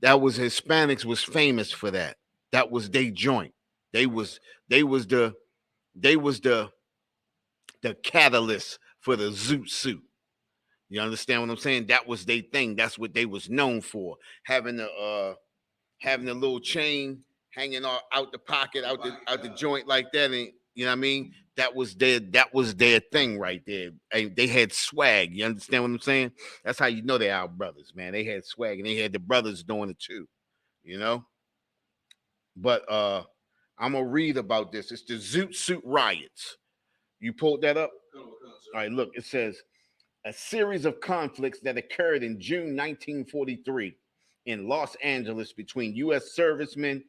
That was Hispanics was famous for that. That was their joint. They was the They was the catalyst for the zoot suit. You understand what I'm saying? That was their thing. That's what they was known for. Having the little chain hanging out the pocket, out the joint like that, and you know what I mean? That was their thing right there. And they had swag. You understand what I'm saying? That's how you know they are brothers, man. They had swag, and they had the brothers doing it too. You know? But I'm gonna read about this. It's the Zoot Suit riots. You pulled that up? All right, look, it says a series of conflicts that occurred in June 1943 in Los Angeles between U.S. servicemen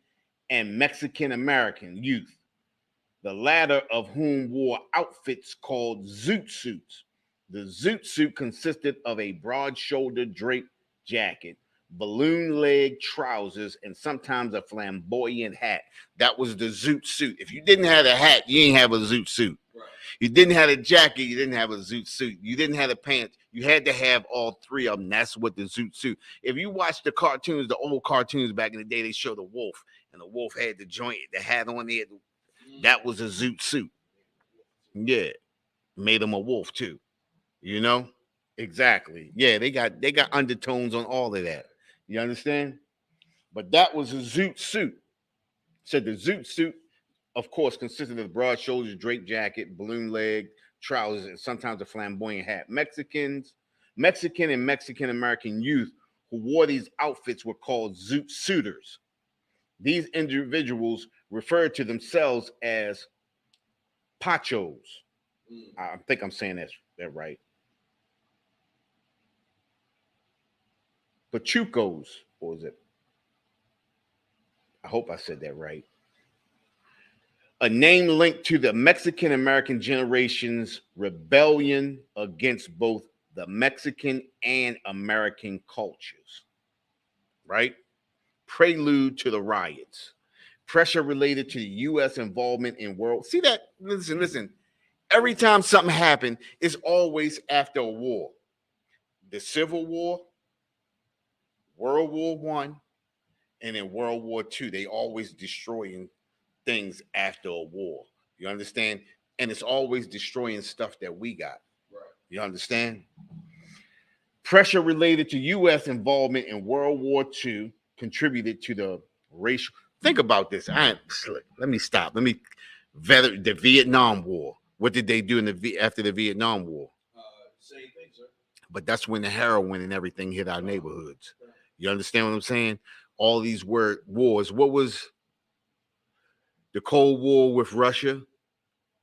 and Mexican American youth, the latter of whom wore outfits called zoot suits. The zoot suit consisted of a broad-shouldered draped jacket, balloon leg trousers, and sometimes a flamboyant hat. That was the zoot suit. If you didn't have a hat, you ain't have a zoot suit. Right. You didn't have a jacket, you didn't have a zoot suit. You didn't have the pants, you had to have all three of them. That's what the zoot suit. If you watch the cartoons, the old cartoons back in the day, they show the wolf, and the wolf had the joint, the hat on there. That was a zoot suit. Yeah. Made him a wolf too. You know? Exactly. Yeah, they got undertones on all of that. You understand? But that was a zoot suit. So the zoot suit, of course, consisted of broad shoulders, draped jacket, balloon leg, trousers, and sometimes a flamboyant hat. Mexican and Mexican American youth who wore these outfits were called zoot suiters. These individuals referred to themselves as pachos. I think I'm saying that right. Pachucos, or was it? I hope I said that right. A name linked to the Mexican American generation's rebellion against both the Mexican and American cultures. Right? Prelude to the riots. Pressure related to the U.S. involvement in world. See that? Listen. Every time something happened, it's always after a war. The Civil War, World War I, and in World War II, they always destroying things after a war. You understand? And it's always destroying stuff that we got. Right. You understand? Pressure related to U.S. involvement in World War II contributed to the racial. Think about this. Let me stop. Let me the Vietnam War. What did they do after the Vietnam War? Same thing, sir. But that's when the heroin and everything hit our neighborhoods. You understand what I'm saying? All these wars. What was the Cold War with Russia?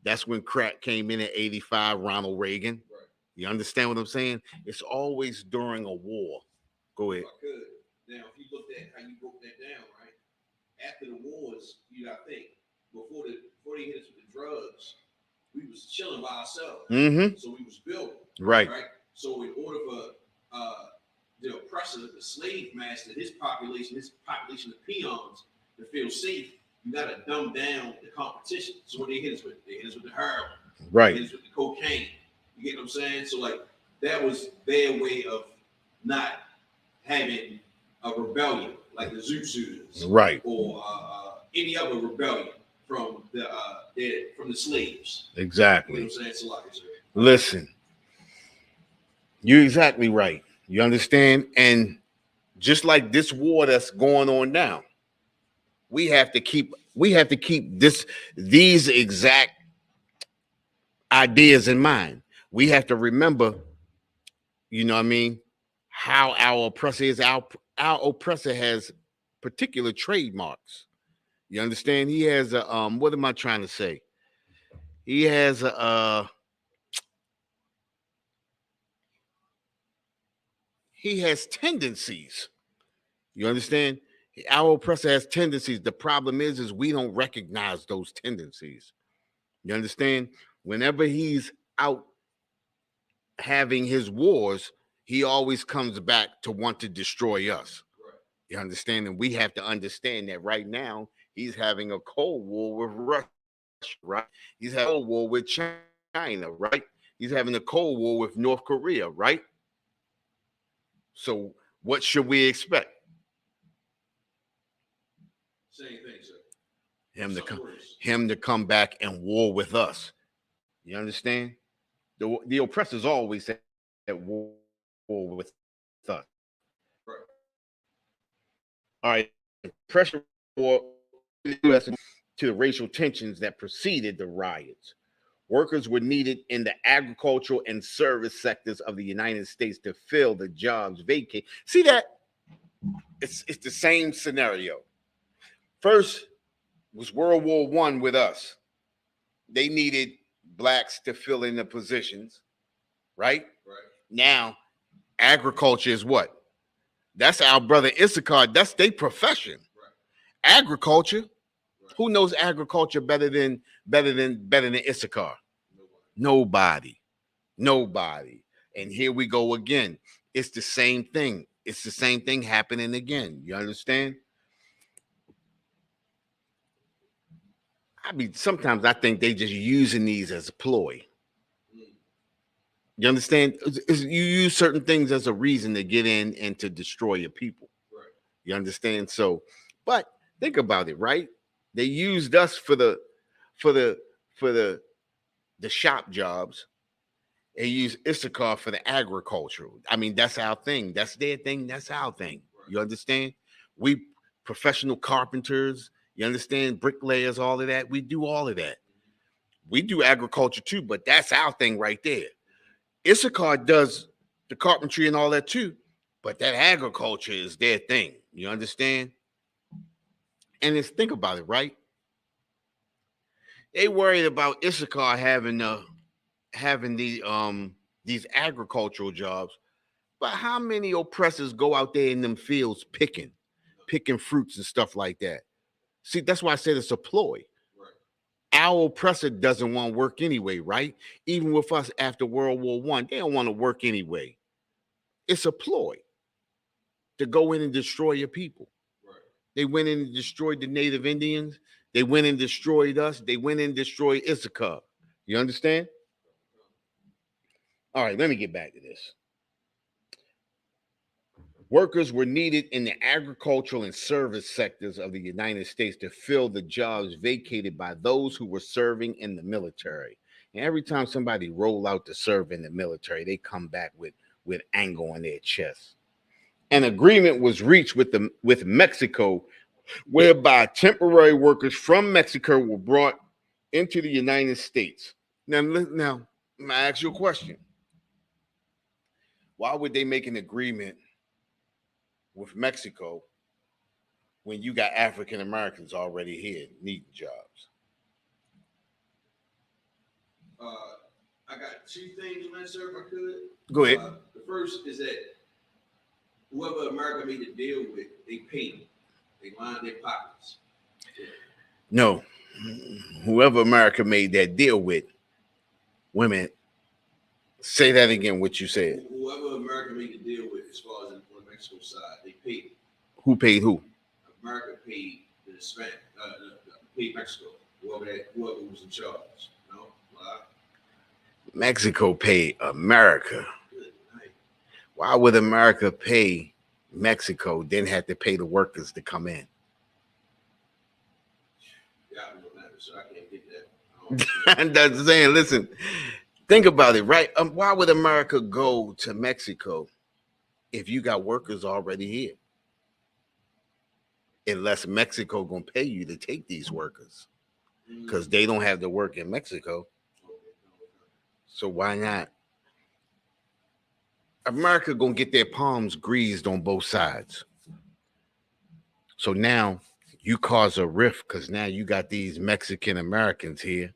That's when crack came in at 85, Ronald Reagan. Right. You understand what I'm saying? It's always during a war. Go ahead. Now, if you looked at how you broke that down, right? After the wars, you got to think, before they hit us with the drugs, we was chilling by ourselves. Mm-hmm. So we was building. Right. So in order for the oppressor, the slave master, his population of peons to feel safe, you got to dumb down the competition. So what they hit us with? They hit us with the heroin. Right. They hit us with the cocaine. You get what I'm saying? So like that was their way of not having a rebellion like the Zoot Suiters. Right. Or any other rebellion from the slaves. Exactly. You know what I'm saying? So like, listen, you're exactly right. You understand? And just like this war that's going on now, we have to keep these exact ideas in mind. We have to remember, you know what I mean, how our oppressor is. Our oppressor has particular trademarks. You understand? He has a what am I trying to say? He has he has tendencies. You understand? Our oppressor has tendencies. The problem is we don't recognize those tendencies. You understand? Whenever he's out having his wars, he always comes back to want to destroy us. Right. You understand? And we have to understand that right now he's having a Cold War with Russia, right? He's having a Cold War with China, right? He's having a Cold War with North Korea, right? So what should we expect? Same thing, sir. him to Something come, worse. him to come back and war with us. You understand? The oppressors always at war with us. Right. All right, pressure war to the racial tensions that preceded the riots. Workers were needed in the agricultural and service sectors of the United States to fill the jobs vacated. See that? It's the same scenario. First was World War I with us. They needed blacks to fill in the positions, right? Right. Now, agriculture is what? That's our brother Isupk. That's their profession. Right. Agriculture. Right. Who knows agriculture better than Isupk? Nobody. Nobody. And here we go again. It's the same thing. It's the same thing happening again. You understand? I mean, sometimes I think they just using these as a ploy. You understand? You use certain things as a reason to get in and to destroy your people. Right. You understand? So, but think about it, right? They used us for the shop jobs. They use Isupk for the agricultural. I mean, that's our thing. That's their thing. That's our thing. Right. You understand? We professional carpenters, you understand, bricklayers, all of that. We do all of that. We do agriculture too, but that's our thing right there. Isupk does the carpentry and all that too, but that agriculture is their thing. You understand? And it's think about it, right? They worried about Isupk having these agricultural jobs, but how many oppressors go out there in them fields picking fruits and stuff like that? See, that's why I said it's a ploy. Right. Our oppressor doesn't want to work anyway, right? Even with us after World War I, they don't want to work anyway. It's a ploy to go in and destroy your people. Right. They went in and destroyed the Native Indians. They went and destroyed us. They went in and destroyed Isupk. You understand? All right, let me get back to this. Workers were needed in the agricultural and service sectors of the United States to fill the jobs vacated by those who were serving in the military. And every time somebody roll out to serve in the military, they come back with anger on their chest. An agreement was reached with Mexico, whereby temporary workers from Mexico were brought into the United States. Now, I ask you a question. Why would they make an agreement with Mexico when you got African Americans already here needing jobs? I got two things on that, sir, if I could. Go ahead. The first is that whoever America made a deal with, they paid them. They lined their pockets. No. Whoever America made that deal with, women, say that again, what you said. Whoever America made the deal with, as far as on the Mexico side, they paid them. Who paid who? America paid the Hispanic, paid Mexico, whoever was in charge. You know? Mexico paid America. Good night. Why would America pay Mexico, then have to pay the workers to come in? Yeah, I know that, so I can't get that. That's saying, listen, think about it, right? Why would America go to Mexico if you got workers already here? Unless Mexico gonna pay you to take these workers, because they don't have the work in Mexico. So why not? America gonna get their palms greased on both sides. So now you cause a rift because now you got these Mexican Americans here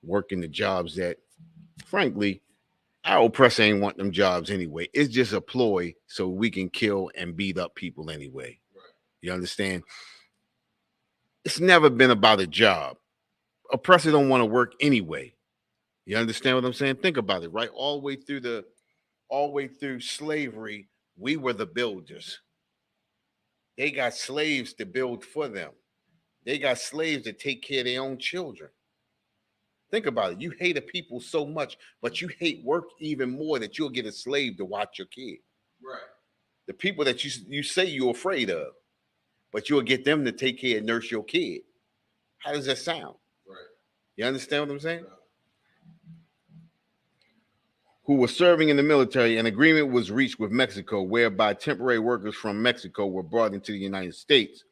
working the jobs that, frankly, our oppressor ain't want them jobs anyway. It's just a ploy so we can kill and beat up people anyway. Right. You understand? It's never been about a job. Oppressor don't want to work anyway. You understand what I'm saying? Think about it, right? All the way through slavery, we were the builders. They got slaves to build for them. They got slaves to take care of their own children. Think about it. You hate a people so much, but you hate work even more that you'll get a slave to watch your kid. Right. The people that you say you're afraid of, but you'll get them to take care and nurse your kid. How does that sound? Right. You understand what I'm saying? Who were serving in the military, an agreement was reached with Mexico whereby temporary workers from Mexico were brought into the United States.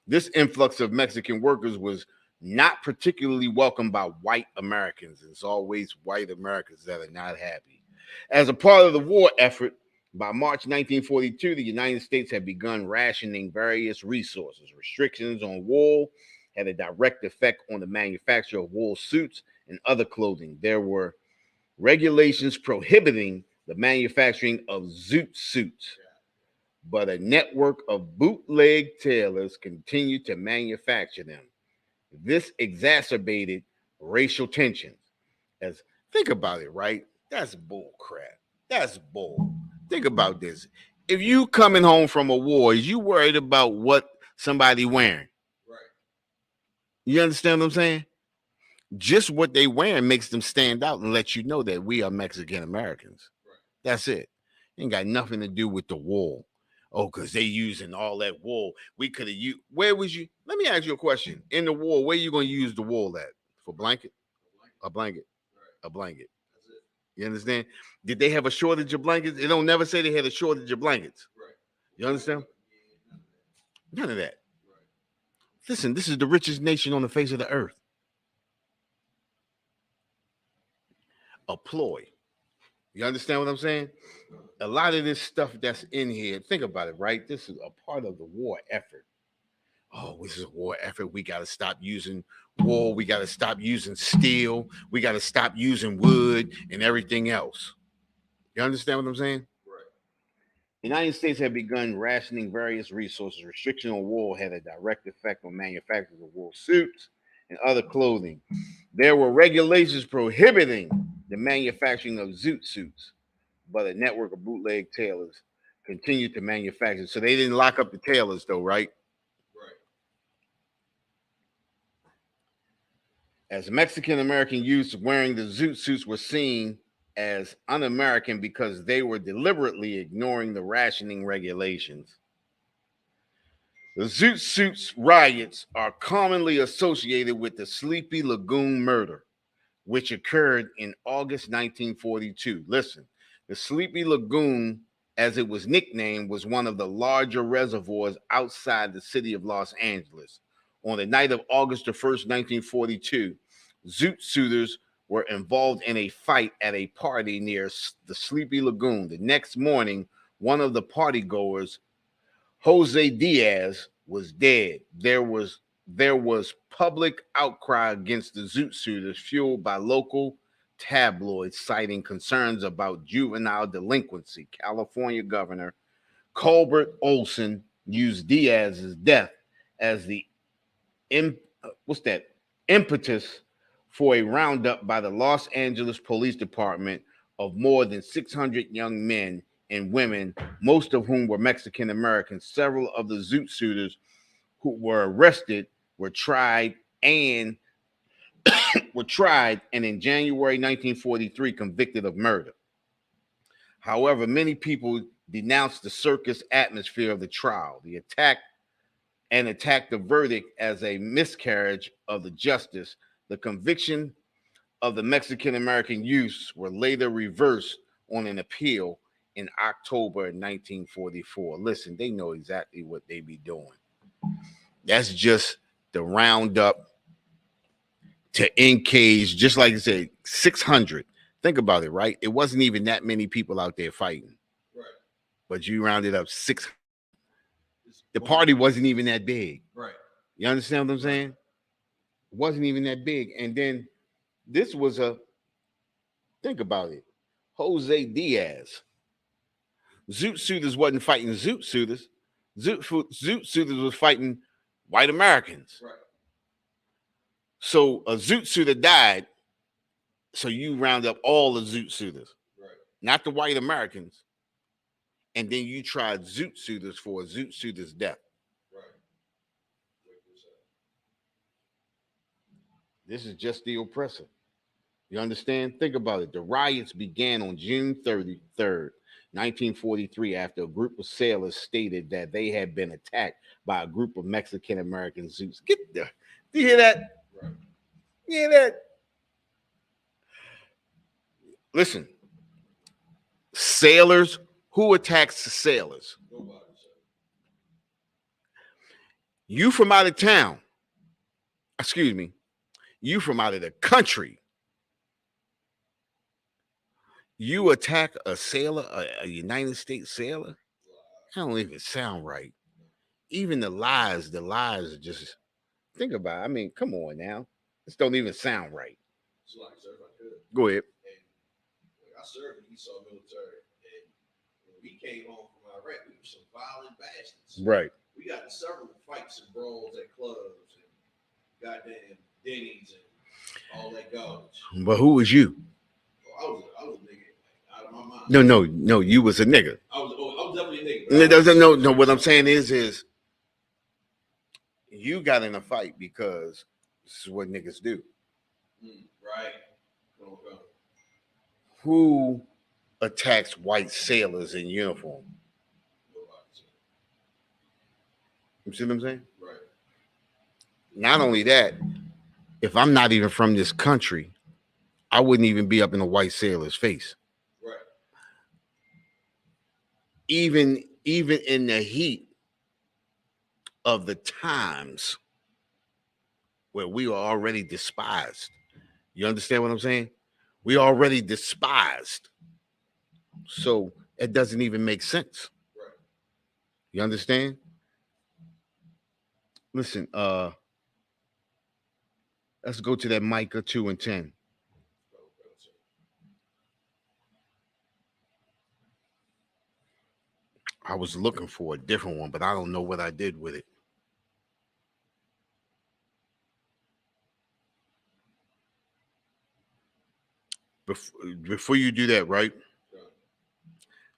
This influx of Mexican workers was not particularly welcomed by white Americans. It's always white Americans that are not happy. As a part of the war effort, by March 1942, the United States had begun rationing various resources. Restrictions on wool had a direct effect on the manufacture of wool suits and other clothing. There were regulations prohibiting the manufacturing of zoot suits, but a network of bootleg tailors continued to manufacture them. This exacerbated racial tensions. As think about it, right? That's bull crap. That's bull. Think about this. If you coming home from a war, is you worried about what somebody wearing? Right. You understand what I'm saying? Just what they wearing makes them stand out and let you know that we are Mexican Americans. Right. That's it. Ain't got nothing to do with the wool. Oh, because they using all that wool. We could have used. Where was you? Let me ask you a question. In the wool, where you going to use the wool at? For blanket? A blanket. Right. A blanket. That's it. You understand? Did they have a shortage of blankets? They don't never say they had a shortage of blankets. Right. You understand? Yeah, None of that. Right. Listen, this is the richest nation on the face of the earth. A ploy. You understand what I'm saying? A lot of this stuff that's in here, think about it, right? This is a part of the war effort. Oh, this is a war effort. We got to stop using wool. We got to stop using steel. We got to stop using wood and everything else. You understand what I'm saying? Right. The United States had begun rationing various resources. Restriction on wool had a direct effect on manufacturers of wool suits and other clothing. There were regulations prohibiting the manufacturing of zoot suits, but a network of bootleg tailors continued to manufacture. So they didn't lock up the tailors, though, right? Right. As Mexican American youths wearing the zoot suits were seen as un-American because they were deliberately ignoring the rationing regulations. The Zoot Suits riots are commonly associated with the Sleepy Lagoon murder, which occurred in August 1942. Listen, the Sleepy Lagoon, as it was nicknamed, was one of the larger reservoirs outside the city of Los Angeles. On the night of August the 1st, 1942, Zoot Suiters were involved in a fight at a party near the Sleepy Lagoon. The next morning, one of the partygoers, Jose Diaz, was dead. There was public outcry against the Zoot Suiters, fueled by local tabloids citing concerns about juvenile delinquency. California Governor Colbert Olson used Diaz's death as the impetus for a roundup by the Los Angeles Police Department of more than 600 young men and women, most of whom were Mexican Americans. Several of the Zoot Suiters who were arrested were tried and in January 1943 convicted of murder. However, many people denounced the circus atmosphere of the trial. The attacked the verdict as a miscarriage of the justice. The conviction of the Mexican American youths were later reversed on an appeal in October 1944. Listen, they know exactly what they be doing. That's just the roundup to encage, just like I said, 600. Think about it, right? It wasn't even that many people out there fighting. Right. But you rounded up 600. The party wasn't even that big. Right. You understand what I'm saying? It wasn't even that big. And then this was think about it, Jose Diaz. Zoot Suiters wasn't fighting Zoot Suiters. Zoot Suiters was fighting white Americans. Right. So a Zoot Suiter died, so you round up all the Zoot Suiters, right, not the white Americans, and then you tried Zoot Suiters for a Zoot Suiter's death. Right. This is just the oppressor. You understand? Think about it. The riots began on June 33rd, 1943, after a group of sailors stated that they had been attacked by a group of Mexican American Zoots. Get there. Do you hear that? Right. Yeah, that. Listen, sailors. Who attacks the sailors? Nobody, sir. You from out of town. Excuse me. You from out of the country. You attack a sailor, a United States sailor? That don't even sound right. Even the lies are just, think about it. I mean, come on now. This don't even sound right. So, like, sir, if I could. Go ahead. And I served in the Esau military, and when we came home from Iraq, we were some violent bastards. Right. We got in several fights and brawls at clubs and goddamn Denny's and all that garbage. But who was you? Oh, I was a nigga out of my mind. No, you was a nigga. I was definitely a nigga. No. What I'm saying is you got in a fight because this is what niggas do. Right. Okay. Who attacks white sailors in uniform? You see what I'm saying? Right. Not only that, if I'm not even from this country, I wouldn't even be up in a white sailor's face. Right. Even in the heat of the times where we are already despised. You understand what I'm saying? We already despised. So it doesn't even make sense. Right. You understand? Listen, let's go to that Micah 2:10. I was looking for a different one, but I don't know what I did with it. Before you do that, right?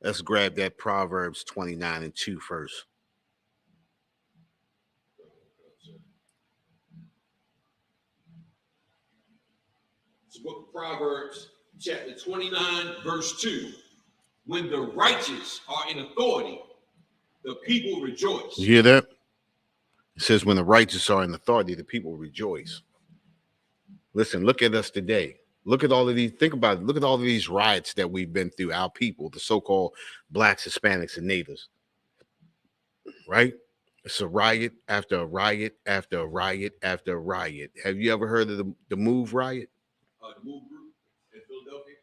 Let's grab that Proverbs 29:2 first. It's the book of Proverbs, chapter 29, verse 2. When the righteous are in authority, the people rejoice. You hear that? It says, when the righteous are in authority, the people rejoice. Listen, look at us today. Look at all of these, think about it. Look at all of these riots that we've been through, our people, the so-called blacks, Hispanics, and natives. Right? It's a riot after a riot after a riot after a riot. Have you ever heard of the Move riot? The Move group in Philadelphia?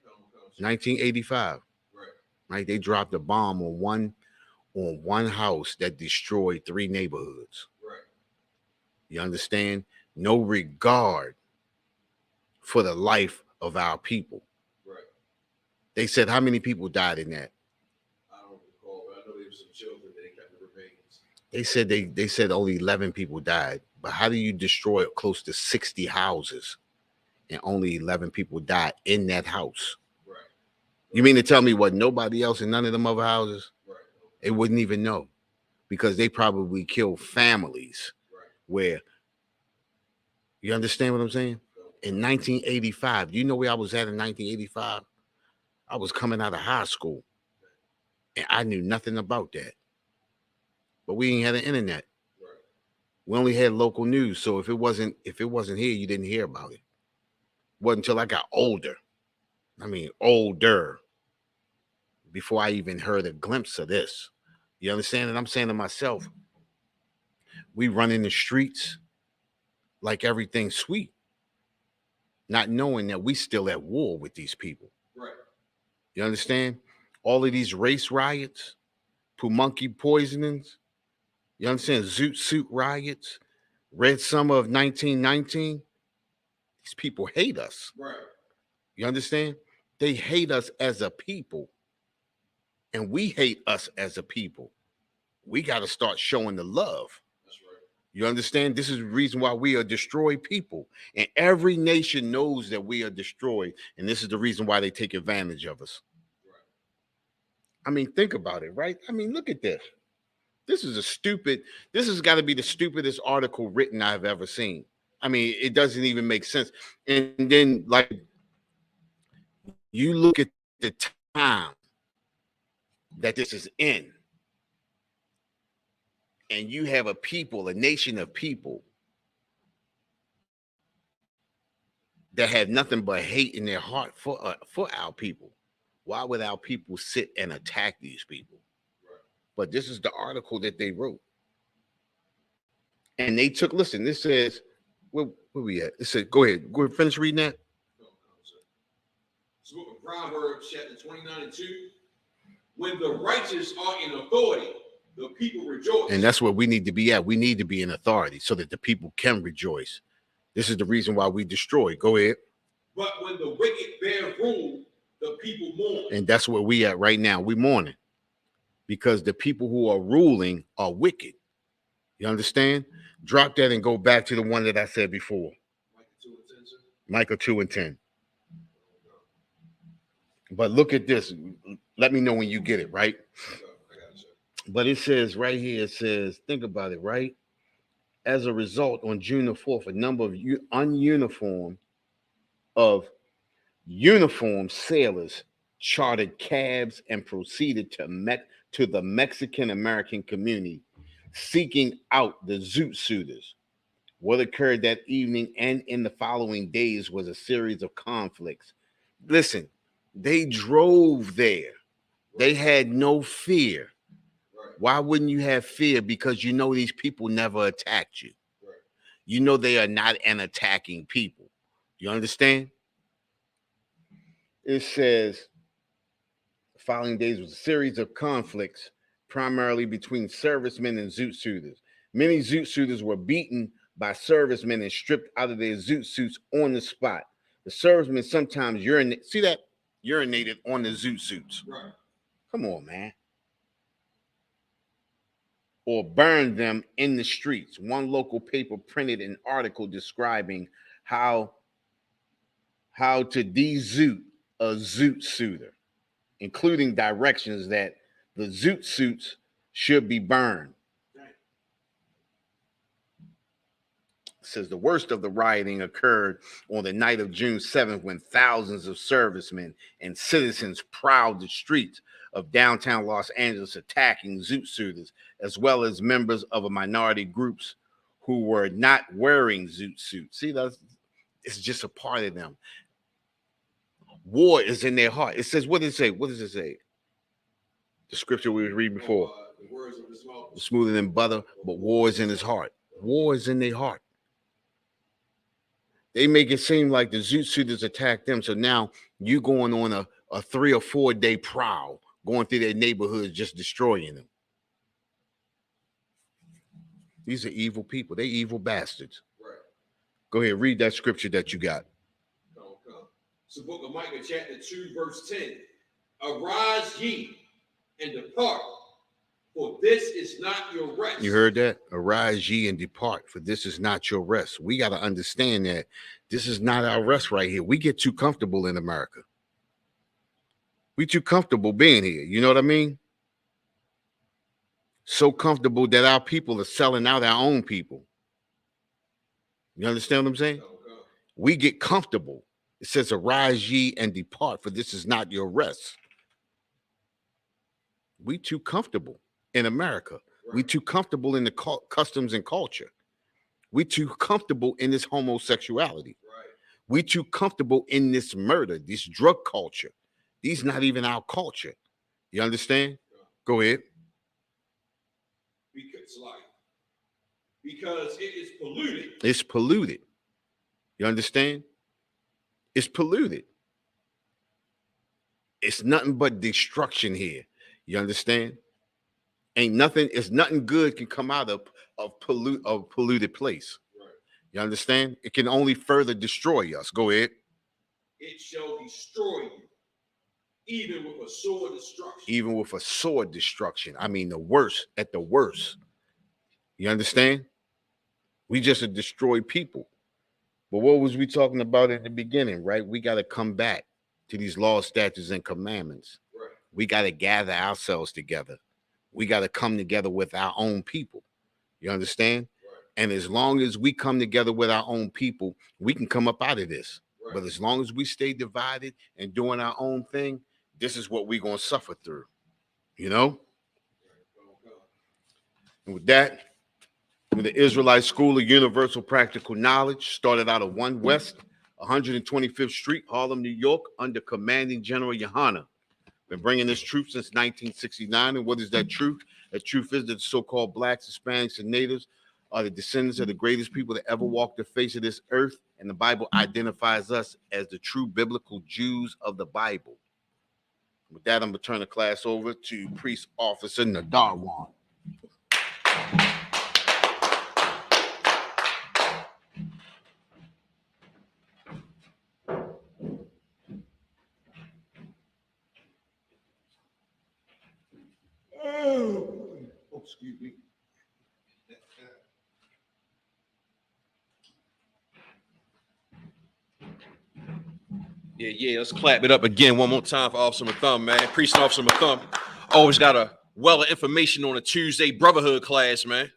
1985. Right? They dropped a bomb on one house that destroyed 3 neighborhoods. Right. You understand? No regard for the life of our people. Right. They said how many people died in that? I don't recall, but I know there were some children that they kept the remains. They said only 11 people died. But how do you destroy close to 60 houses and only 11 people died in that house? Right. You mean to tell me what, nobody else in none of them other houses? Right. They wouldn't even know, because they probably killed families. Right. Where, you understand what I'm saying? In 1985, you know where I was at in 1985? I was coming out of high school, and I knew nothing about that. But we ain't had an internet. Right. We only had local news. So if it wasn't here, you didn't hear about it. It wasn't until I got older. I mean, older, before I even heard a glimpse of this. You understand? And I'm saying to myself, we run in the streets like everything's sweet, not knowing that we still at war with these people. Right. You understand? All of these race riots, Pumunky poisonings, you understand? Zoot Suit riots, Red Summer of 1919. These people hate us. Right. You understand? They hate us as a people, and we hate us as a people. We got to start showing the love. That's right. You understand? This is the reason why we are destroyed people. And every nation knows that we are destroyed. And this is the reason why they take advantage of us. Right. I mean, think about it, right? I mean, look at this. This has got to be the stupidest article written I've ever seen. I mean, it doesn't even make sense. And then, like, you look at the time that this is in, and you have a nation of people that have nothing but hate in their heart for our people. Why would our people sit and attack these people? Right. But this is the article that they wrote. And they took, listen, this says, where we at? It said, go ahead, finish reading that. It's the book of Proverbs, chapter 29 and 2. When the righteous are in authority, the people rejoice. And that's where we need to be at. We need to be in authority so that the people can rejoice. This is the reason why we destroy. Go ahead. But when the wicked bear rule, the people mourn. And that's where we at right now. We mourning because the people who are ruling are wicked. You understand? Drop that and go back to the one that I said before. Micah 2 and 10. But look at this. Let me know when you get it, right? But it says right here, it says, think about it, right? As a result, on June the 4th, a number of uniformed sailors chartered cabs and proceeded to the Mexican-American community, seeking out the Zoot Suiters. What occurred that evening and in the following days was a series of conflicts. Listen, they drove there. They had no fear. Why wouldn't you have fear? Because you know these people never attacked you. You know they are not an attacking people. You understand? It says, the following days was a series of conflicts, primarily between servicemen and Zoot Suiters. Many Zoot Suiters were beaten by servicemen and stripped out of their Zoot suits on the spot. The servicemen sometimes urinated on the Zoot suits. Right. Come on, man. Or burned them in the streets. One local paper printed an article describing how to de-zoot a Zoot Suiter, including directions that the Zoot suits should be burned. It says the worst of the rioting occurred on the night of June 7th when thousands of servicemen and citizens prowled the streets of downtown Los Angeles attacking Zoot Suiters, as well as members of a minority groups who were not wearing Zoot suits. See, it's just a part of them. War is in their heart. It says, what does it say? What does it say? The scripture we were reading before. The words of his mouth. Smoother than butter, but war is in his heart. War is in their heart. They make it seem like the Zoot Suiters attacked them. So now you going on a 3 or 4 day prowl, going through their neighborhoods, just destroying them. These are evil people. They evil bastards. Right. Go ahead, read that scripture that you got. It's the book of Micah, chapter 2, verse 10. Arise ye and depart, for this is not your rest. You heard that? Arise ye and depart, for this is not your rest. We got to understand that this is not our rest right here. We get too comfortable in America. We too comfortable being here. You know what I mean? So comfortable that our people are selling out our own people. You understand what I'm saying? Okay. We get comfortable. It says, arise ye and depart, for this is not your rest. We too comfortable in America. Right. We too comfortable in the customs and culture. We too comfortable in this homosexuality. Right. We too comfortable in this murder, this drug culture. These not even our culture. You understand? Yeah. Go ahead. Because it is polluted. It's polluted. You understand? It's polluted. It's nothing but destruction here. You understand? It's nothing good can come out of a polluted place. Right. You understand? It can only further destroy us. Go ahead. It shall destroy you, even with a sword destruction. Even with a sword destruction. I mean, the worst at the worst. You understand? We just a destroyed people. But what was we talking about in the beginning, right? We got to come back to these laws, statutes, and commandments. Right. We got to gather ourselves together. We got to come together with our own people. You understand? Right. And as long as we come together with our own people, we can come up out of this. Right. But as long as we stay divided and doing our own thing, this is what we're going to suffer through. You know? And with that, the Israelite School of Universal Practical Knowledge started out of 1 West 125th Street, Harlem, New York, under Commanding General Yohana. Been bringing this truth since 1969. And what is that truth? That truth is that the so-called blacks, Hispanics, and natives are the descendants of the greatest people that ever walked the face of this earth. And the Bible identifies us as the true biblical Jews of the Bible. With that, I'm going to turn the class over to Priest Officer Nadarwan. Oh, excuse me. Yeah, let's clap it up again one more time for Officer Mathum, man. Priest Officer Mathum. Always got a well of information on a Tuesday Brotherhood class, man.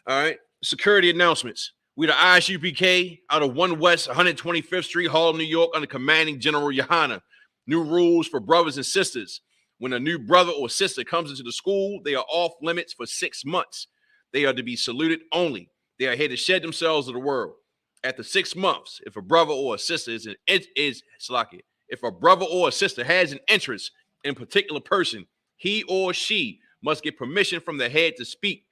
All right. Security announcements. We the ISUPK out of 1 West 125th Street, Harlem, New York, under Commanding General Yohana. New rules for brothers and sisters. When a new brother or sister comes into the school, they are off limits for 6 months. They are to be saluted only. They are here to shed themselves to the world. After 6 months, if a brother or a sister if a brother or a sister has an interest in a particular person, he or she must get permission from the head to speak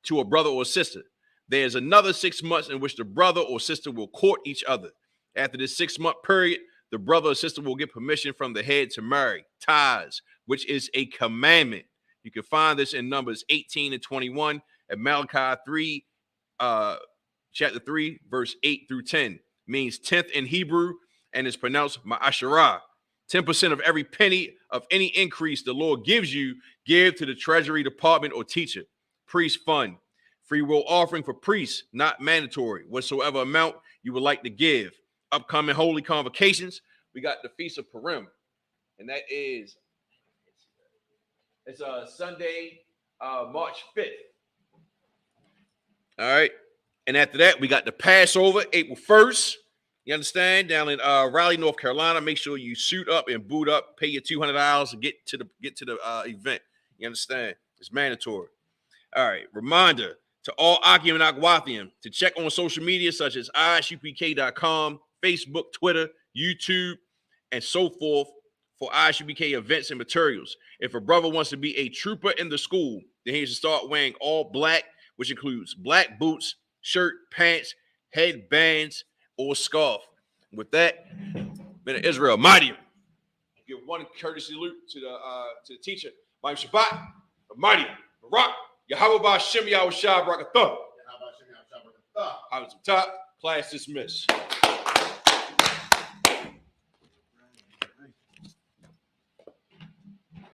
to a brother or sister. There's another 6 months in which the brother or sister will court each other. After this 6-month period, the brother or sister will get permission from the head to marry, ties, which is a commandment. You can find this in Numbers 18 and 21 at Malachi 3, chapter 3, verse 8 through 10. Means 10th in Hebrew and is pronounced ma'asharah. 10% of every penny of any increase the Lord gives you, give to the treasury department or teacher. Priest fund. Free will offering for priests, not mandatory. Whatsoever amount you would like to give. Upcoming holy convocations. We got the Feast of Purim. And that is, it's Sunday, March 5th. All right. And after that, we got the Passover, April 1st. You understand? Down in Raleigh, North Carolina. Make sure you suit up and boot up. Pay your $200 to get to the event. You understand? It's mandatory. All right. Reminder to all Akim and Akwathiam to check on social media such as isupk.com, Facebook, Twitter, YouTube, and so forth for ISUPK events and materials. If a brother wants to be a trooper in the school, then he should start wearing all black, which includes black boots, shirt, pants, headbands, or scarf. With that, men of Israel, mighty. Give one courtesy salute to the teacher, Ma'am Shabbat, mighty, Barak, Yahweh Ba'Shem Yahweh Shah Barakatah. Yahweh Ba'Shem Yahweh Shah Barakatah. Class dismissed.